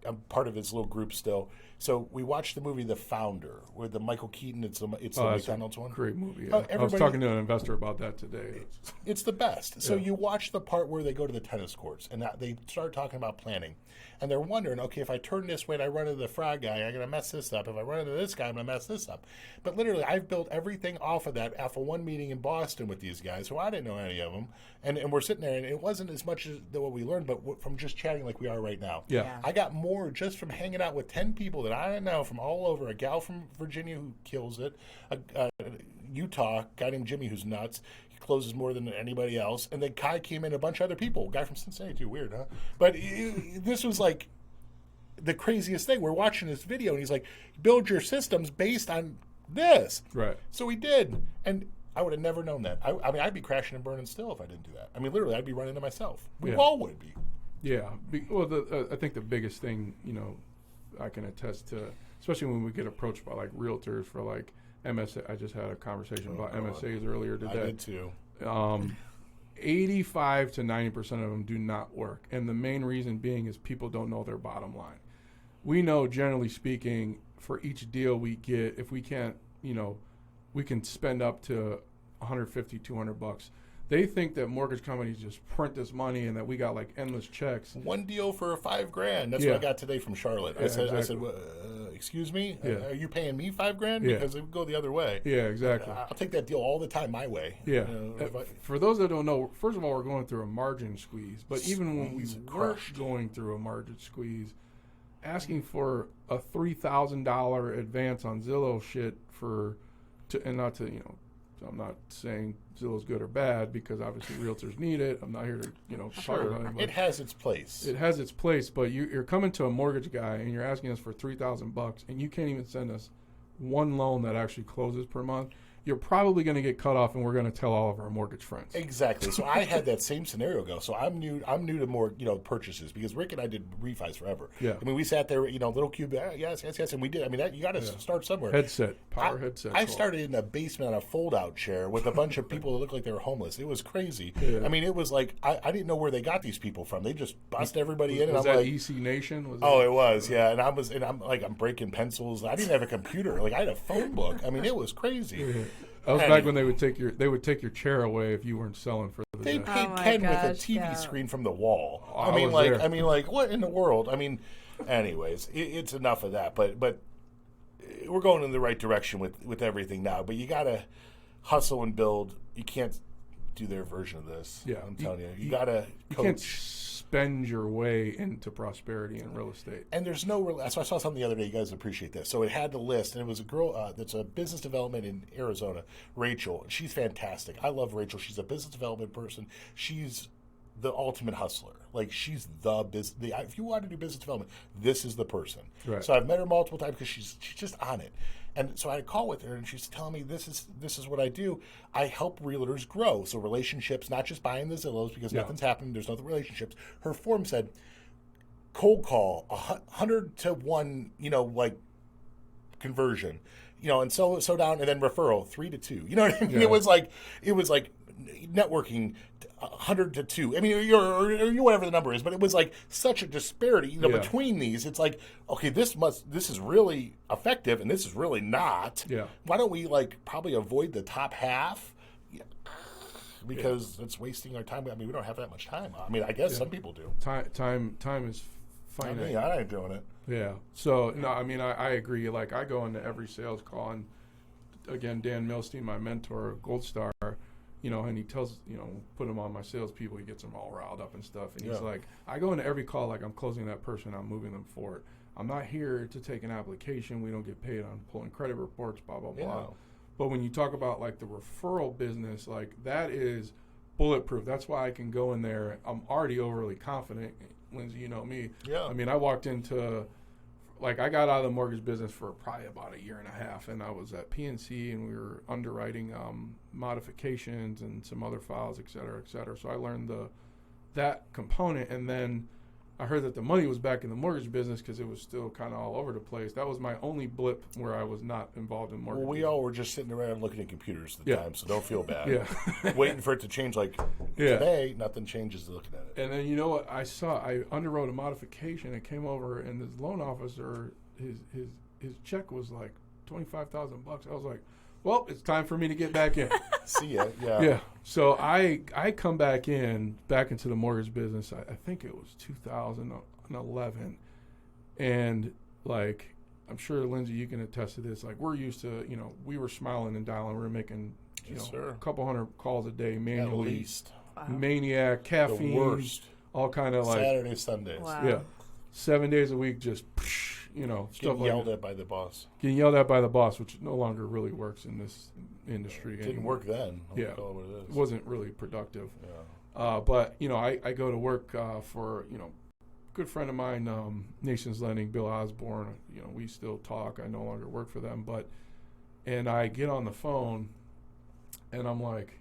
I'm part of his little group still. So we watched the movie The Founder with the Michael Keaton. It's the McDonald's one. Great movie. Oh, I was talking to an investor about that today. It's the best. So you watch the part where they go to the tennis courts and they start talking about planning. And they're wondering, okay, if I turn this way and I run into the frog guy, I'm going to mess this up. If I run into this guy, I'm going to mess this up. But literally, I've built everything off of that after one meeting in Boston with these guys, so I didn't know any of them. And we're sitting there, and it wasn't as much as what we learned, but from just chatting like we are right now. Yeah. I got more just from hanging out with 10 people that I didn't know from all over. A gal from Virginia who kills it, a Utah guy named Jimmy who's nuts. Closes more than anybody else. And then Kai came in, a bunch of other people. Guy from Cincinnati too, weird, huh? But this was like the craziest thing. We're watching this video, and he's like, build your systems based on this. Right. So we did. And I would have never known that. I mean, I'd be crashing and burning still if I didn't do that. I mean, literally, I'd be running into myself. We all would be. Yeah. Well, I think the biggest thing, I can attest to, especially when we get approached by, like, realtors for, like, MSA. I just had a conversation about MSAs earlier today. I did too. 85 to 90% of them do not work. And the main reason being is people don't know their bottom line. We know, generally speaking, for each deal we get, if we can't, we can spend up to $150, $200. They think that mortgage companies just print this money and that we got like endless checks. One deal for $5,000. That's what I got today from Charlotte. I said, excuse me? Are you paying me $5,000? Because it would go the other way. Yeah, exactly. I'll take that deal all the time my way. Yeah. For those that don't know, first of all, we're going through a margin squeeze. But even when we weren't going through a margin squeeze, asking for a $3,000 advance on Zillow shit I'm not saying Zillow's good or bad because obviously realtors need it. I'm not here to, talk about it. It has its place. It has its place, but you're coming to a mortgage guy and you're asking us for $3,000 and you can't even send us one loan that actually closes per month. You're probably going to get cut off, and we're going to tell all of our mortgage friends. Exactly. So I had that same scenario go. So I'm new to more purchases because Rick and I did refis forever. Yeah. I mean, we sat there, little cube, yes, and we did. I mean, you got to start somewhere. Headset, headset. I started in the basement on a fold-out chair with a bunch of people that looked like they were homeless. It was crazy. Yeah. I mean, it was like I didn't know where they got these people from. They just bust everybody in. Was and I'm that like, EC Nation? It was, yeah. And I'm breaking pencils. I didn't have a computer. Like I had a phone book. I mean, it was crazy. Yeah. That was back when they would take your chair away if you weren't selling for the day. They paid Oh Ken with a gosh, TV screen from the wall. Oh, I mean, what in the world? I mean, anyways, it's enough of that. But we're going in the right direction with everything now. But you gotta hustle and build. You can't do their version of this. Yeah, I'm telling you, you gotta you coach. can't spend your way into prosperity in real estate. And there's no real. So I saw something the other day. You guys appreciate this. So it had the list, and it was a girl that's a business development in Arizona, Rachel. She's fantastic. I love Rachel. She's a business development person. She's the ultimate hustler. Like she's the business. If you want to do business development, this is the person. Right. So I've met her multiple times because she's just on it. And so I had a call with her, and she's telling me this is what I do. I help realtors grow. So relationships, not just buying the Zillows because nothing's happening. There's no relationships. Her form said cold call 100 to 1, like conversion, and so down, and then referral 3 to 2. You know what I mean? Yeah. It was like networking 100 to 2. I mean, or whatever the number is, but it was like such a disparity, between these. It's like, okay, this is really effective, and this is really not. Yeah. Why don't we probably avoid the top half? Because it's wasting our time. I mean, we don't have that much time. I mean, I guess some people do. Time is finite. I ain't doing it. Yeah. So no, I mean, I agree. Like I go into every sales call, and again, Dan Milstein, my mentor, Gold Star. And he tells, put him on my salespeople. He gets them all riled up and stuff. And he's like, I go into every call like I'm closing that person. I'm moving them forward. I'm not here to take an application. We don't get paid on pulling credit reports, blah, blah, blah. But when you talk about the referral business, that is bulletproof. That's why I can go in there. I'm already overly confident. Lindsay, you know me. Yeah. I mean, I walked into... I got out of the mortgage business for probably about 1.5 years, and I was at PNC, and we were underwriting modifications and some other files, et cetera, et cetera. So I learned that component, and then I heard that the money was back in the mortgage business because it was still kind of all over the place. That was my only blip where I was not involved in mortgage. Well, we all were just sitting around looking at computers at the time, so don't feel bad. Yeah. Waiting for it to change. Like today, nothing changes looking at it. And then you know what I saw? I underwrote a modification. It came over, and this loan officer, his check was like $25,000. I was like, well, it's time for me to get back in. See ya. Yeah. Yeah. So I come back into the mortgage business. I think it was 2011, and like I'm sure Lindsay, you can attest to this. Like we're used to, we were smiling and dialing. We were making, a couple hundred calls a day manually. At least. Wow. Maniac, caffeine, The worst. all kind of like Saturdays, Sundays. Wow. yeah, 7 days a week, just stuff Getting like yelled that. at by the boss. Getting yelled at by the boss, which no longer really works in this industry. Didn't anymore. work then. I'll Yeah. call it what it It is. wasn't really productive. Yeah. But I go to work for good friend of mine, Nations Lending, Bill Osborne. We still talk. I no longer work for them, and I get on the phone, and I'm like,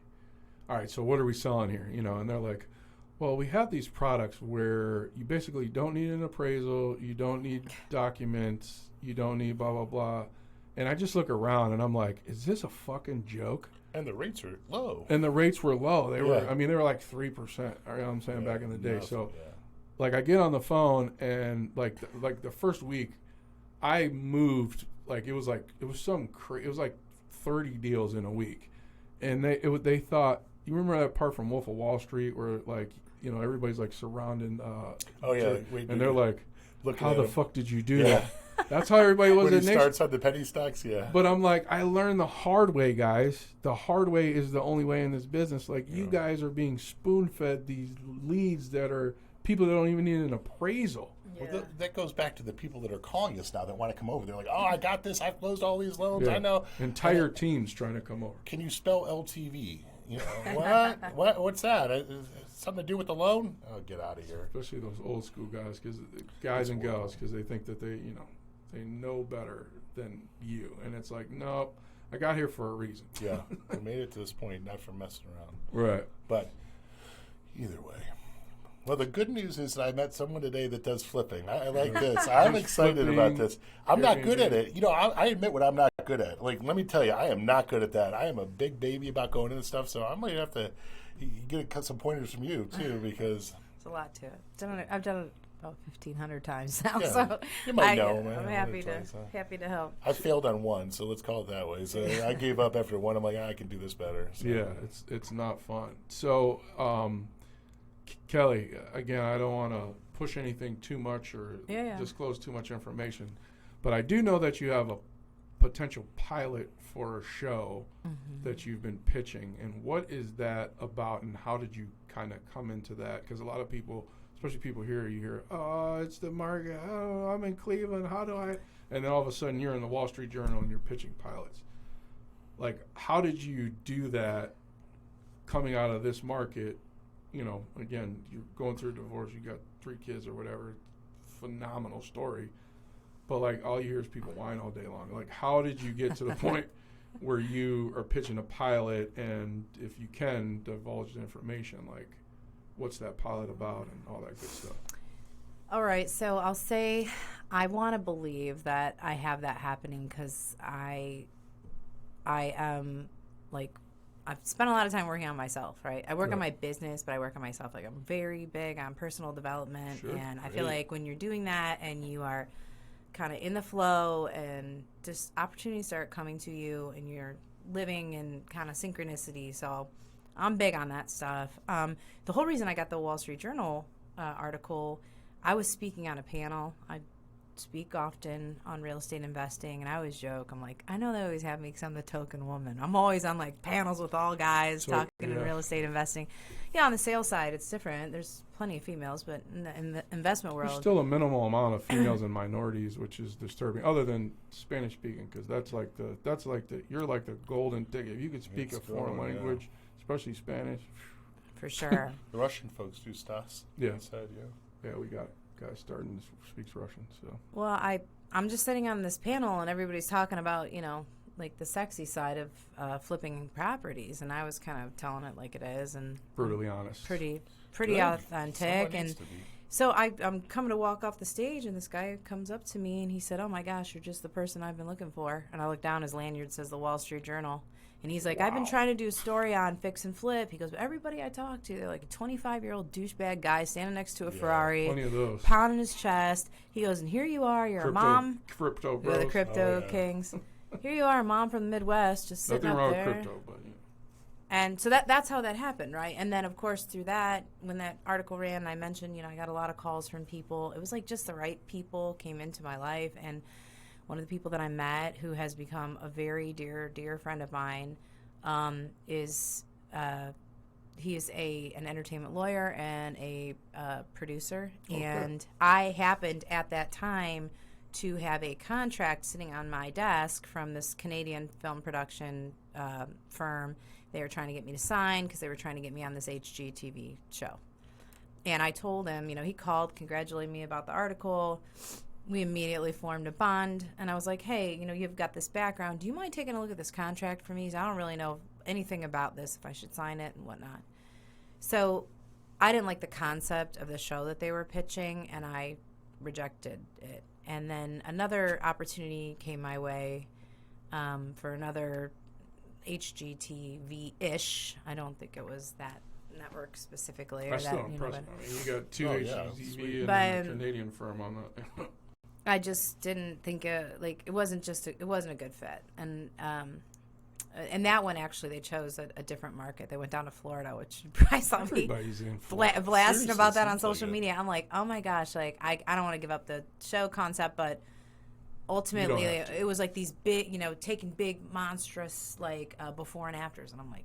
all right, so what are we selling here? And they're like, well, we have these products where you basically don't need an appraisal, you don't need documents, you don't need blah blah blah. And I just look around and I'm like, is this a fucking joke? And the rates are low. And the rates were low. They were, Yeah. they were like 3%. You know what I'm saying, back in the day. Nothing, So, yeah. like, I get on the phone and like the first week, I moved it was like 30 deals in a week, and they thought. You remember that part from Wolf of Wall Street where everybody's like surrounding. Oh yeah. And they're like, looking how at the him. fuck did you do Yeah. that? That's how everybody was When at he Nation. starts on the penny stocks, yeah. But I'm like, I learned the hard way, guys. The hard way is the only way in this business. Like, you guys are being spoon-fed these leads that are people that don't even need an appraisal. Yeah. Well, that goes back to the people that are calling us now that want to come over. They're like, oh, I got this. I've closed all these loans. Yeah. I know. Entire teams trying to come over. Can you spell LTV? What? What's that? Something to do with the loan? Oh, get out of here. Especially those old school guys, guys and gals, because they think that they know better than you. And it's like, no, I got here for a reason. Yeah, I made it to this point, not for messing around. Right. But either way. Well, the good news is that I met someone today that does flipping. I like this. I'm excited about this. I'm not good at it. I admit what I'm not good at. Like, let me tell you, I am not good at that. I am a big baby about going into stuff, so I might have to get some pointers from you, too, because... It's a lot to it. I've done it about 1,500 times now, Yeah, so you might know, man. I'm happy to help. I failed on one, so let's call it that way. So I gave up after one. I'm like, I can do this better. So. Yeah, it's not fun. So, Kelly, again, I don't want to push anything too much or disclose too much information, but I do know that you have a potential pilot for a show that you've been pitching. And what is that about, and how did you kind of come into that? Because a lot of people, especially people here, you hear, oh, it's the market. Oh, I'm in Cleveland. How do I? And then all of a sudden you're in the Wall Street Journal and you're pitching pilots. Like, how did you do that coming out of this market? Again, you're going through a divorce, you got 3 kids or whatever, phenomenal story. But like, all you hear is people whine all day long. Like, how did you get to the point where you are pitching a pilot, and if you can divulge the information, like, what's that pilot about and all that good stuff? All right, so I'll say I want to believe that I have that happening because I am like, I've spent a lot of time working on myself, right? I work on my business, but I work on myself. Like, I'm very big on personal development, and I feel like when you're doing that and you are kind of in the flow and just opportunities start coming to you and you're living in kind of synchronicity. So I'm big on that stuff. The whole reason I got the Wall Street Journal article, I was speaking on a panel. I speak often on real estate investing, and I always joke, I'm like, I know they always have me because I'm the token woman. I'm always on like panels with all guys talking in real estate investing. Yeah, on the sales side, it's different. There's plenty of females, but in the investment world, There's still a minimal amount of females and minorities, which is disturbing. Other than Spanish speaking, because you're like the golden ticket. If you could speak a foreign language, especially Spanish, for sure. The Russian folks do Stas. Yeah. Inside, yeah, we got a guy starting speaks Russian. So Well, I'm just sitting on this panel, and everybody's talking about like the sexy side of flipping properties, and I was kind of telling it like it is, and brutally honest. pretty Good. authentic, Someone and needs to be. So I'm coming to walk off the stage, and this guy comes up to me, and he said, "Oh my gosh, you're just the person I've been looking for." And I look down, his lanyard says the Wall Street Journal. And he's like, "I've been trying to do a story on fix and flip." He goes, "Everybody I talk to, they're like a 25-year-old douchebag guy standing next to a Ferrari, plenty of those. pounding his chest." He goes, "And here you are, you're a mom." Crypto We're the bros. crypto kings. Here you are, a mom from the Midwest, just sitting Nothing up wrong there. with crypto, but yeah. And so that's how that happened, right? And then, of course, through that, when that article ran, I mentioned, I got a lot of calls from people. It was like just the right people came into my life. And one of the people that I met, who has become a very dear friend of mine, is he is an entertainment lawyer and a producer. Okay. And I happened at that time to have a contract sitting on my desk from this Canadian film production firm. They were trying to get me to sign because they were trying to get me on this HGTV show. And I told him, he called, congratulated me about the article. We immediately formed a bond. And I was like, "Hey, you've got this background. Do you mind taking a look at this contract for me? I don't really know anything about this, if I should sign it and whatnot." So I didn't like the concept of the show that they were pitching, and I rejected it. And then another opportunity came my way for another HGTV-ish. I don't think it was that network specifically. Or That's that, still impressive. I mean, you got two Oh, yeah. HGTV and But, then a Canadian firm on that. I just didn't think it wasn't a good fit. And that one, actually, they chose a different market. They went down to Florida, which I saw me Everybody's in Florida. blasting Seriously, about that on seems like social it. media. I'm like, oh my gosh, I don't want to give up the show concept, but ultimately have to. it was like these big, taking big, monstrous, before and afters. And I'm like,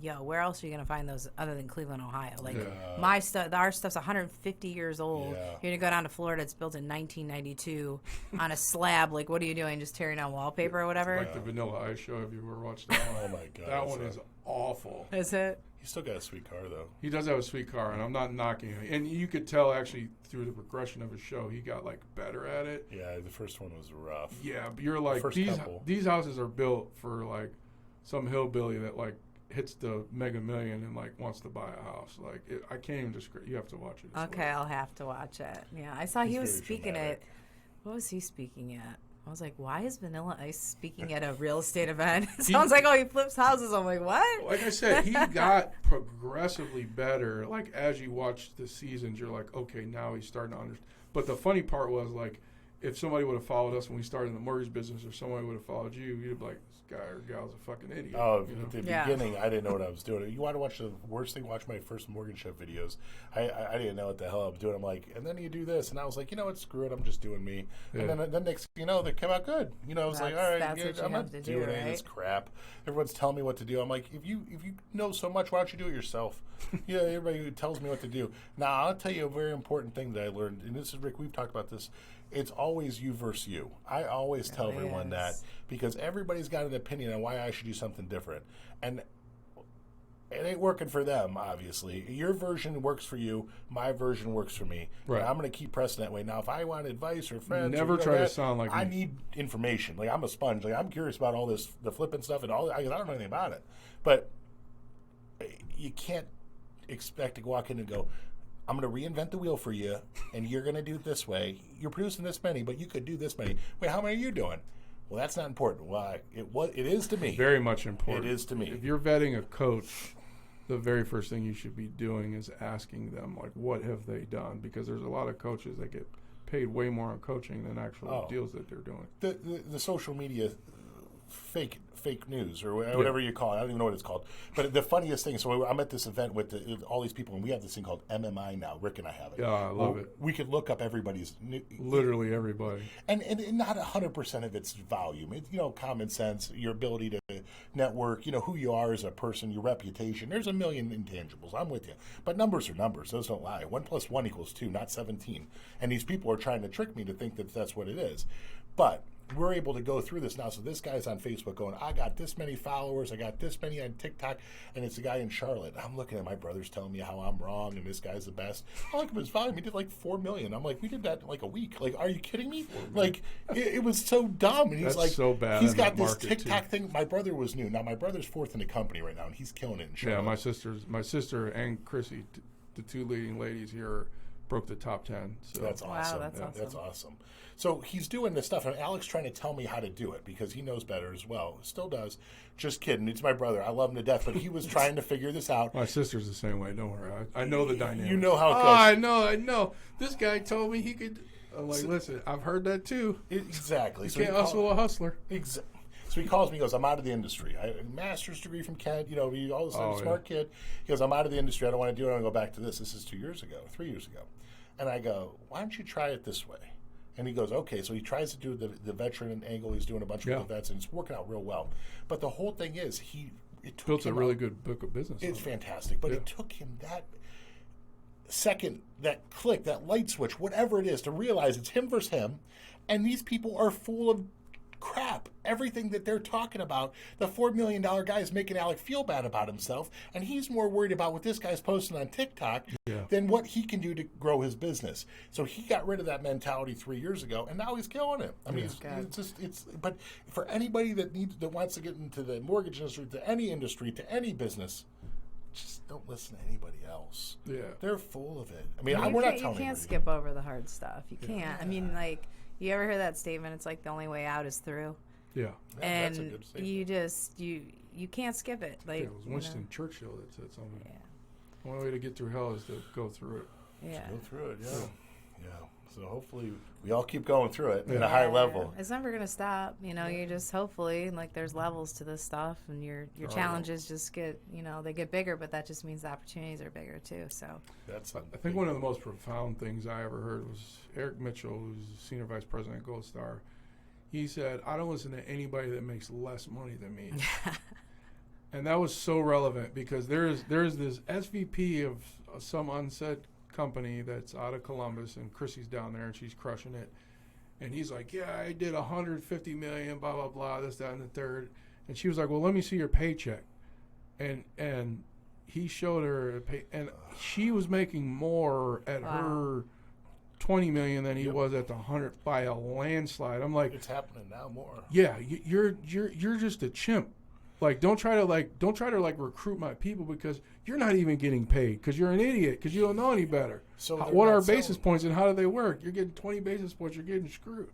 yo, where else are you going to find those other than Cleveland, Ohio? Like, Yeah. our stuff's 150 years old. Yeah. You're going to go down to Florida. It's built in 1992 on a slab. Like, what are you doing? Just tearing down wallpaper or whatever? Like the Vanilla Ice show. Have you ever watched that one? Oh my god, That one is awful. Is it? He still got a sweet car though. He does have a sweet car, and I'm not knocking him. And you could tell actually through the progression of his show, he got better at it. Yeah, the first one was rough. Yeah, but you're like, First these couple. these houses are built for some hillbilly that hits the Mega Million and wants to buy a house. I can't even describe. You have to watch it. It's Okay, I'll have to watch it. Yeah, I saw He's he was very speaking dramatic. at. What was he speaking at? I was like, why is Vanilla Ice speaking at a real estate event? It sounds like, he flips houses. I'm like, what? Like I said, he got progressively better. As you watch the seasons, you're like, okay, now he's starting to understand. But the funny part was, if somebody would have followed us when we started in the mortgage business, or somebody would have followed you, you'd be like, this guy or gal's a fucking idiot. Oh, you know? at the Yeah. beginning, I didn't know what I was doing. You want to watch the worst thing? Watch my first mortgage show videos. I didn't know what the hell I was doing. I'm like, and then you do this, and I was like, you know what? Screw it. I'm just doing me. Yeah. And then next, they came out good. I was like, all right, That's what you I'm have not to do, doing any of this right? crap. Everyone's telling me what to do. I'm like, if you know so much, why don't you do it yourself? Everybody who tells me what to do. Now, I'll tell you a very important thing that I learned, and this is Rick. We've talked about this. It's always you versus you. I always tell really everyone that is. because everybody's got an opinion on why I should do something different. And it ain't working for them, obviously. Your version works for you. My version works for me. Right. And I'm going to keep pressing that way. Now, if I want advice or friends, Never or try to that, sound like I me. need information. I'm a sponge. I'm curious about all this, the flipping stuff and all. I don't know anything about it. But you can't expect to walk in and go, I'm going to reinvent the wheel for you, and you're going to do it this way. You're producing this many, but you could do this many. Wait, how many are you doing? Well, that's not important. Well, it is to me. Very much important. It is to me. If you're vetting a coach, the very first thing you should be doing is asking them, what have they done? Because there's a lot of coaches that get paid way more on coaching than actual deals that they're doing. The social media fake news or whatever you call it. I don't even know what it's called. But the funniest thing, so I'm at this event with all these people, and we have this thing called MMI now. Rick and I have it. Yeah, I love it. We could look up everybody's Literally everybody. and not 100% of its volume. It's common sense, your ability to network, who you are as a person, your reputation. There's a million intangibles. I'm with you, but numbers are numbers. Those don't lie. 1 + 1 = 2, not 17. And these people are trying to trick me to think that that's what it is, but we're able to go through this now. So this guy's on Facebook going, I got this many followers, I got this many on TikTok, and it's a guy in Charlotte. I'm looking at my brothers telling me how I'm wrong and this guy's the best. I look at his volume, he did 4 million. I'm like, we did that in a week. Are you kidding me? It was so dumb. And he's That's so bad he's in got that this market, TikTok too. thing. My brother was new. Now my brother's fourth in the company right now, and he's killing it in Charlotte. Yeah, my sister and Chrissy, the two leading ladies here, are broke the top 10. So That's awesome. Wow, that's awesome. That's awesome. So he's doing this stuff, and Alex trying to tell me how to do it because he knows better as well. Still does. Just kidding. It's my brother. I love him to death, but he was trying to figure this out. My sister's the same way. Don't worry. I know the dynamic. You know how it goes. Oh, I know. This guy told me he could. I'm like, listen, I've heard that too. Exactly. You can't hustle a hustler. So he calls me, he goes, I'm out of the industry. I have a master's degree from Kent, you know, he always a smart kid. He goes, I'm out of the industry. I don't want to do it. I want to go back to this. This is 3 years ago. And I go, why don't you try it this way? And he goes, okay. So he tries to do the veteran angle. He's doing a bunch of vets, and it's working out real well. But the whole thing is, it took built him a really good book of business. It's fantastic. But it took him that second, that click, that light switch, whatever it is, to realize it's him versus him. And these people are full of crap. Everything that they're talking about, the $4 million guy is making Alec feel bad about himself, and he's more worried about what this guy's posting on TikTok than what he can do to grow his business. So he got rid of that mentality 3 years ago, and now he's killing it. I mean, but for anybody that wants to get into the mortgage industry, to any business, just don't listen to anybody else. Yeah, they're full of it. I mean, we're not telling you can't skip over the hard stuff. You can't. I mean, like. You ever hear that statement? It's like the only way out is through. Yeah. And that's a good statement. you just you can't skip it. Like it was Winston Churchill that said something. Yeah. The only way to get through hell is to go through it. Yeah. Go through it. Yeah. So hopefully we all keep going through it at a high level. It's never gonna stop. You know, you just hopefully like there's levels to this stuff, and your challenges just get they get bigger, but that just means the opportunities are bigger too. So I think one of the most profound things I ever heard was Eric Mitchell, who's senior vice president at Gold Star. He said, "I don't listen to anybody that makes less money than me." And that was so relevant because there's this SVP of some unsaid company that's out of Columbus, and Chrissy's down there and she's crushing it, and he's like, yeah, I did 150 million, blah blah blah, this, that, and the third. And she was like, well, let me see your paycheck. And he showed her a pay, and she was making more at her 20 million than he was at the 100 by a landslide. I'm like, it's happening now more. Yeah, you're just a chimp. Like, don't try to recruit my people because you're not even getting paid because you're an idiot because you don't know any better. So what are basis points and how do they work? You're getting 20 basis points. You're getting screwed.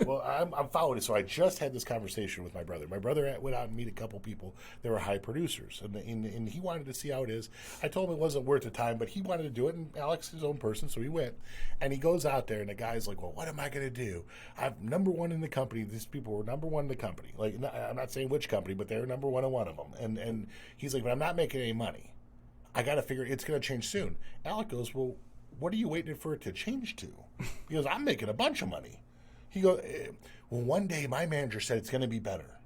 Well, I'm following it. So I just had this conversation with my brother. My brother went out and meet a couple people that were high producers, and he wanted to see how it is. I told him it wasn't worth the time, but he wanted to do it, and Alex is his own person, so he went. And he goes out there, and the guy's like, well, what am I going to do? I'm number one in the company. These people were number one in the company. Like, I'm not saying which company, but they're number one in one of them. And he's like, but I'm not making any money. I got to figure it's going to change soon. Alec goes, well, what are you waiting for it to change to? He goes, I'm making a bunch of money. He goes, well, one day my manager said it's going to be better.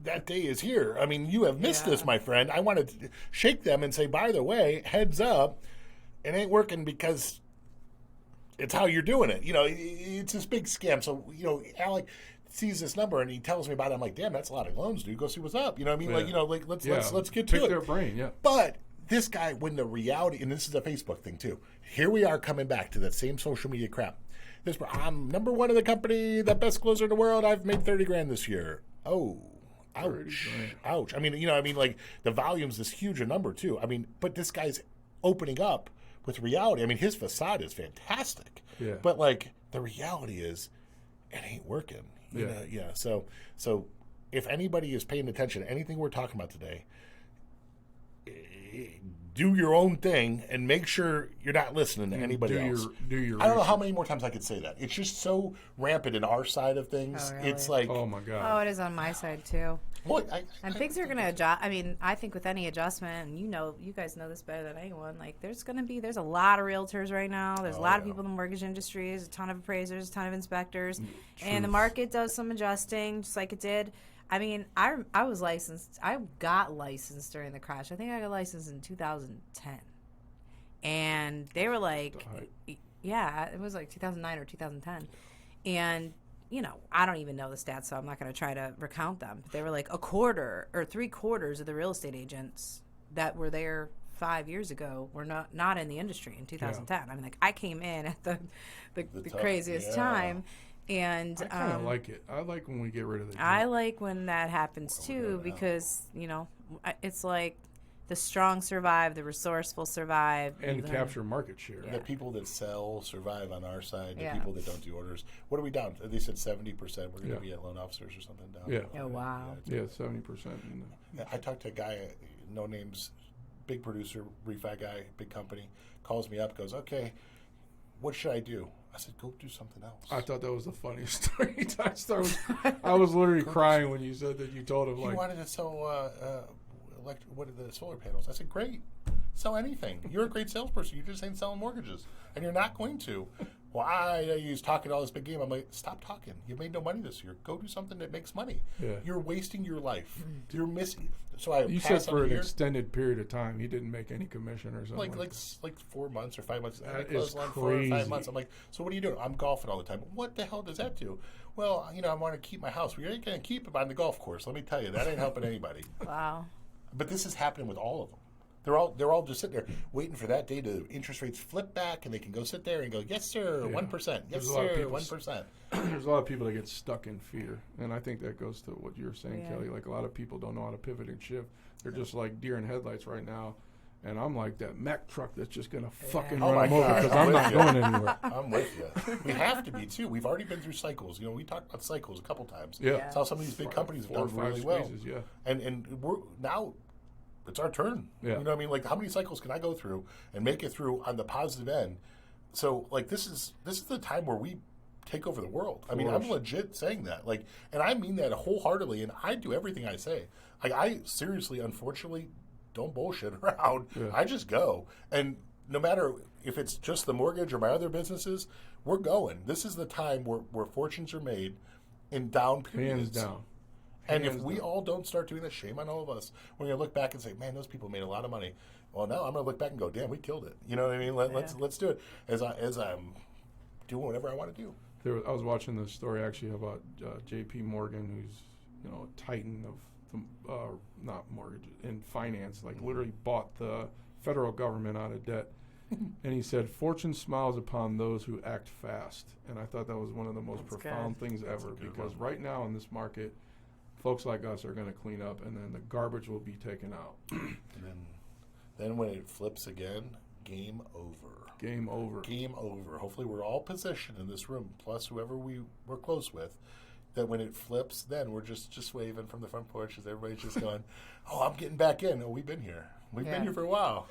That day is here. I mean, you have missed this, my friend. I want to shake them and say, by the way, heads up, it ain't working because it's how you're doing it. You know, it's this big scam. So, Alec sees this number and he tells me about it. I'm like, damn, that's a lot of loans, dude. Go see what's up. You know what I mean? Let's get to it. Pick their brain, yeah. But this guy, when the reality, and this is a Facebook thing too, here we are coming back to that same social media crap. I'm number one in the company, the best closer in the world. I've made 30 grand this year. Oh, ouch. Ouch. I mean, like the volume's this huge a number too. I mean, but this guy's opening up with reality. I mean, his facade is fantastic. Yeah. But like the reality is it ain't working. You know? Yeah. So if anybody is paying attention to anything we're talking about today, do your own thing and make sure you're not listening to anybody else. I don't know how many more times I could say that. It's just so rampant in our side of things. Oh, really? It's like, oh my God. Oh, it is on my side too. Well, things are going to adjust. I mean, I think with any adjustment, and you guys know this better than anyone, like there's a lot of realtors right now. There's a lot of people in the mortgage industry. There's a ton of appraisers, a ton of inspectors. And the market does some adjusting just like it did. I mean, I was licensed. I got licensed during the crash. I think I got licensed in 2010. And they were like, yeah, it was like 2009 or 2010. And, I don't even know the stats, so I'm not going to try to recount them. But they were like a quarter or 3/4 of the real estate agents that were there 5 years ago were not in the industry in 2010. I mean, like I came in at the craziest time. And I kind of like it. I like when we get rid of the I like when that happens too because, it's like the strong survive, the resourceful survive, and capture market share. Yeah. The people that sell survive on our side. The Yeah. people that don't do orders. What are we down? They said 70%. We're going to Yeah. be at loan officers or something down. Yeah. Oh, wow. Yeah, 70%. I talked to a guy, no names, big producer, refi guy, big company, calls me up, goes, okay, what should I do? I said, go do something else. I thought that was the funniest story. I was literally crying when you said that. You told him He like, wanted to sell what are the solar panels? I said, great, sell anything. You're a great salesperson. You just ain't selling mortgages, and you're not going to. Why? He's talking all this big game. I'm like, stop talking. You made no money this year. Go do something that makes money. Yeah. You're wasting your life. You're missing. So I you said for an extended period of time, he didn't make any commission or something. like 4 months or 5 months. That I closed is on 4 or 5 crazy. months. I'm like, so what are you doing? I'm golfing all the time. What the hell does that do? Well, I want to keep my house. We ain't going to keep it on the golf course. Let me tell you, that ain't helping anybody. Wow. But this is happening with all of them. They're all just sitting there waiting for that day to interest rates flip back, and they can go sit there and go, yes sir, 1%, yes There's a lot of sir, people 1%. There's a lot of people that get stuck in fear, and I think that goes to what you're saying, Yeah. Kelly. Like a lot of people don't know how to pivot and shift. They're just like deer in headlights right now, and I'm like that Mack truck that's just gonna fucking Oh run my them over God, because I'm I'm with not you. going anywhere. I'm with you. We have to be too. We've already been through cycles. We talked about cycles a couple times. Yeah. That's how some of these big companies have 4 or done 5 really well. squeezes, yeah. And we're now. It's our turn. Yeah. You know what I mean? Like, how many cycles can I go through and make it through on the positive end? So, like, this is the time where we take over the world. I mean, I'm legit saying that. Like, and I mean that wholeheartedly, and I do everything I say. Like, I seriously, unfortunately, don't bullshit around. Yeah. I just go. And no matter if it's just the mortgage or my other businesses, we're going. This is the time where fortunes are made in down periods. Hands down. And if Hands we down. all don't start doing this, shame on all of us. We're going to look back and say, man, those people made a lot of money. Well, now I'm going to look back and go, damn, we killed it. You know what I mean? Let's do it as I'm doing whatever I want to do. I was watching this story actually about J.P. Morgan, who's a titan of the not mortgage in finance, like literally bought the federal government out of debt. And he said, "Fortune smiles upon those who act fast." And I thought that was one of the most That's profound things ever, good because one. right now in this market, folks like us are going to clean up, and then the garbage will be taken out. And then when it flips again, game over. Game over. Game over. Hopefully we're all positioned in this room, plus whoever we're close with, that when it flips, then we're just waving from the front porches. Everybody's just going, oh, I'm getting back in. Oh, we've been here. We've been here for a while.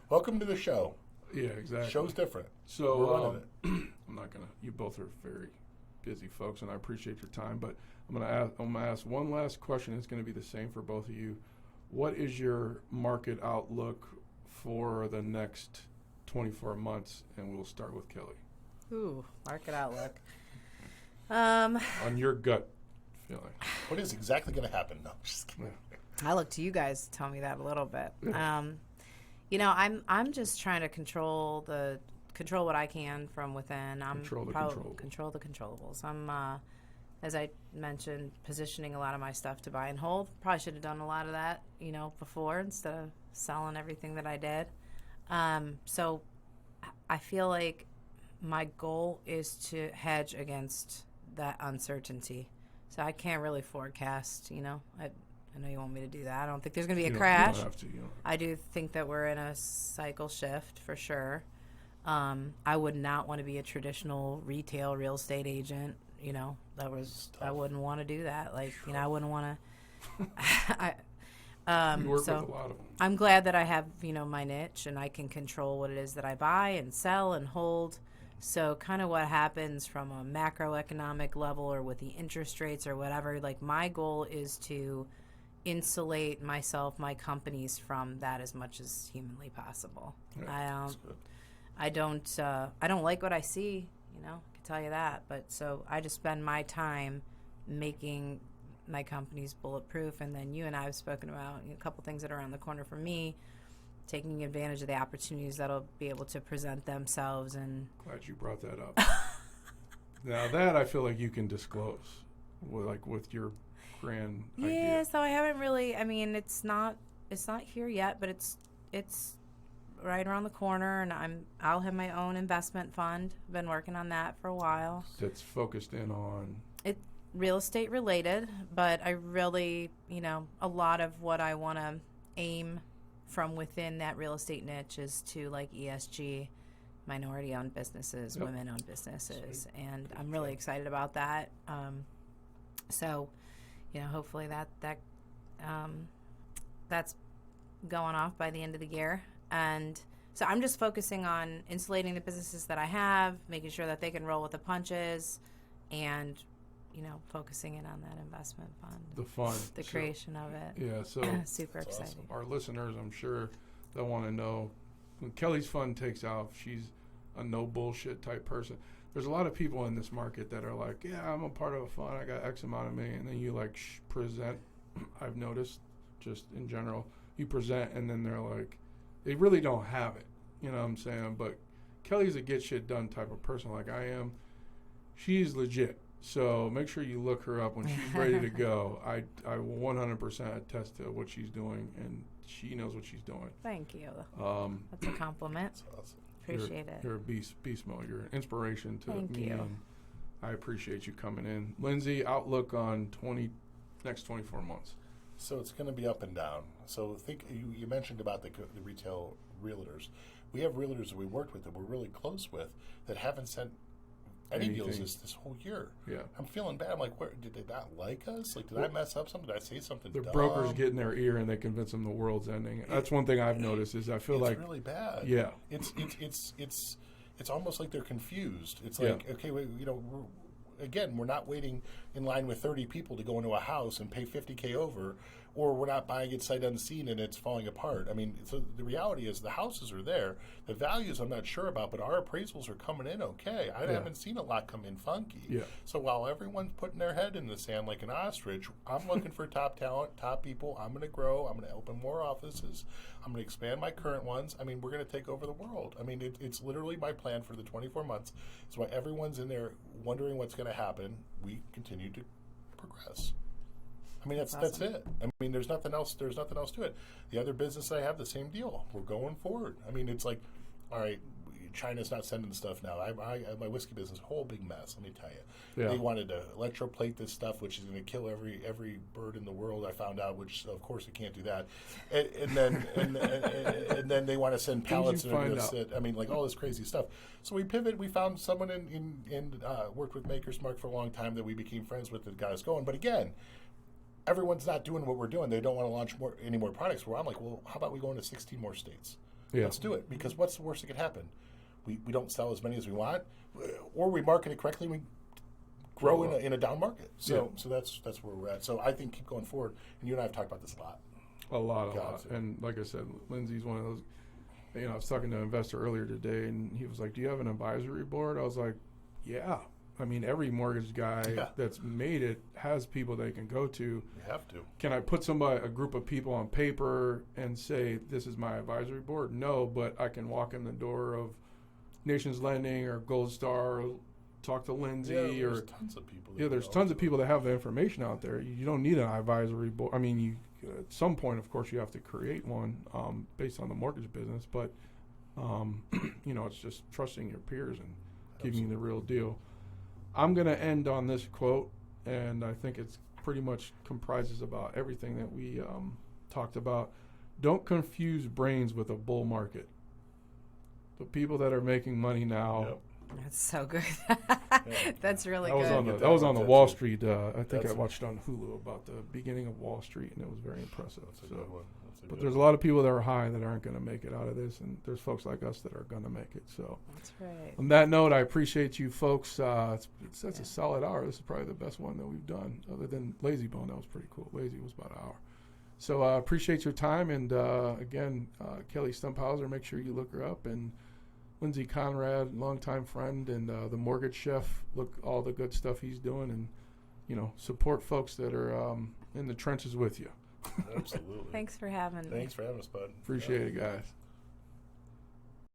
Welcome to the show. Yeah, exactly. Show's different. So We're running it. I'm not gonna. You both are very busy folks, and I appreciate your time. But I'm gonna ask one last question. It's gonna be the same for both of you. What is your market outlook for the next 24 months? And we'll start with Kelly. Ooh, market outlook. On your gut feeling. What is exactly going to happen? No, just kidding. Yeah. I look to you guys to tell me that a little bit. Yeah. I'm just trying to control what I can from within. Control the controllables. I'm, as I mentioned, positioning a lot of my stuff to buy and hold. Probably should have done a lot of that, before instead of selling everything that I did. So I feel like my goal is to hedge against that uncertainty. So I can't really forecast, I know you want me to do that. I don't think there's going to be a crash. You don't have to, I do think that we're in a cycle shift for sure. I would not want to be a traditional retail real estate agent. I wouldn't want to do that. I wouldn't want to. You work with a lot of them. I'm glad that I have, my niche and I can control what it is that I buy and sell and hold. So kind of what happens from a macroeconomic level or with the interest rates or whatever, my goal is to insulate myself, my companies from that as much as humanly possible. Yeah, I don't like what I see, I can tell you that. But so I just spend my time making my company's bulletproof. And then you and I have spoken about a couple things that are around the corner for me, taking advantage of the opportunities that'll be able to present themselves. And Glad you brought that up. Now that I feel like you can disclose, with your grand yeah, idea. so I haven't really. I mean, it's not here yet, but it's right around the corner, and I'll have my own investment fund. Been working on that for a while. That's focused in on Real estate related, but I really, a lot of what I want to aim from within that real estate niche is to like ESG, minority-owned businesses, Yep. women-owned businesses, and I'm really excited about that. So, hopefully that's going off by the end of the year. And so I'm just focusing on insulating the businesses that I have, making sure that they can roll with the punches, and focusing in on that investment fund, The fund. the creation of it. Yeah, so Super That's excited. awesome. our listeners, I'm sure, they'll want to know when Kelly's fund takes off, she's a no bullshit type person. There's a lot of people in this market that are like, yeah, I'm a part of a fund, I got X amount of money, and then you like present. I've noticed, just in general, you present, and then they're like, they really don't have it. You know what I'm saying? But Kelly's a get shit done type of person, like I am. She's legit. So make sure you look her up when she's ready to go. I 100% attest to what she's doing, and she knows what she's doing. Thank you. That's a compliment. That's awesome. Appreciate it. You're a beast mode. You're an inspiration to Thank me, you. and I appreciate you coming in. Lindsay, outlook on next 24 months. So it's going to be up and down. So think you mentioned about the retail realtors. We have realtors that we worked with that we're really close with that haven't sent any deals Anything. this whole year. Yeah. I'm feeling bad. I'm like, where did they not like us? Like, did I mess up something? Did I say something The dumb? brokers get in their ear and they convince them the world's ending. That's one thing I've noticed is I feel it's like really bad. Yeah. It's almost like they're confused. It's Yeah. like, okay, we're not waiting in line with 30 people to go into a house and pay $50K over, or we're not buying it sight unseen and it's falling apart. I mean, so the reality is the houses are there. The values I'm not sure about, but our appraisals are coming in okay. I haven't seen a lot come in funky. Yeah. So while everyone's putting their head in the sand like an ostrich, I'm looking for top talent, top people. I'm going to grow. I'm going to open more offices. I'm going to expand my current ones. I mean, we're going to take over the world. I mean, it's literally my plan for the 24 months. It's why everyone's in there wondering what's going to happen. We continue to progress. I mean, that's awesome. it. I mean, there's nothing else to it. The other business I have, the same deal. We're going forward. I mean, it's like, all right, China's not sending stuff now. My whiskey business, whole big mess. Let me tell you. Yeah. They wanted to electroplate this stuff, which is going to kill every bird in the world. I found out, which of course it can't do that. And then they want to send pallets and they're going to sit. I mean, like all this crazy stuff. So we pivot. We found someone in worked with Maker's Mark for a long time that we became friends with that got us going. But again, everyone's not doing what we're doing. They don't want to launch any more products. Where I'm like, well, how about we go into 16 more states? Yeah. Let's do it. Because what's the worst that could happen? We don't sell as many as we want, or we market it correctly. We grow in a down market. So that's where we're at. So I think keep going forward. And you and I have talked about this a lot. A lot. And like I said, Lindsay's one of those. I was talking to an investor earlier today, and he was like, "Do you have an advisory board?" I was like, "Yeah." I mean, every mortgage guy that's made it has people they can go to. You have to. Can I put a group of people on paper and say, this is my advisory board? No, but I can walk in the door of Nations Lending or Gold Star or talk to Lindsay. There's tons of people. There's tons of people that have the information out there. You don't need an advisory board. I mean, at some point, of course, you have to create one based on the mortgage business. But, it's just trusting your peers and giving you the real deal. I'm going to end on this quote, and I think it's pretty much comprises about everything that we talked about. Don't confuse brains with a bull market. The people that are making money now. That's so good. That's really that good. Was that was on the Wall Street. I think I watched on Hulu about the beginning of Wall Street, and it was very impressive. That's a good one. But there's a lot of people that are high that aren't going to make it out of this, and there's folks like us that are going to make it. So, that's right. On that note, I appreciate you folks. That's a solid hour. This is probably the best one that we've done, other than Lazy Bone. That was pretty cool. Lazy was about an hour. So I appreciate your time, and again, Kelly Stumphauzer, make sure you look her up, and Lindsay Conrad, longtime friend, and the Mortgage Chef. Look all the good stuff he's doing, and support folks that are in the trenches with you. Absolutely. Thanks for having me. Thanks for having us, bud. Appreciate it, guys.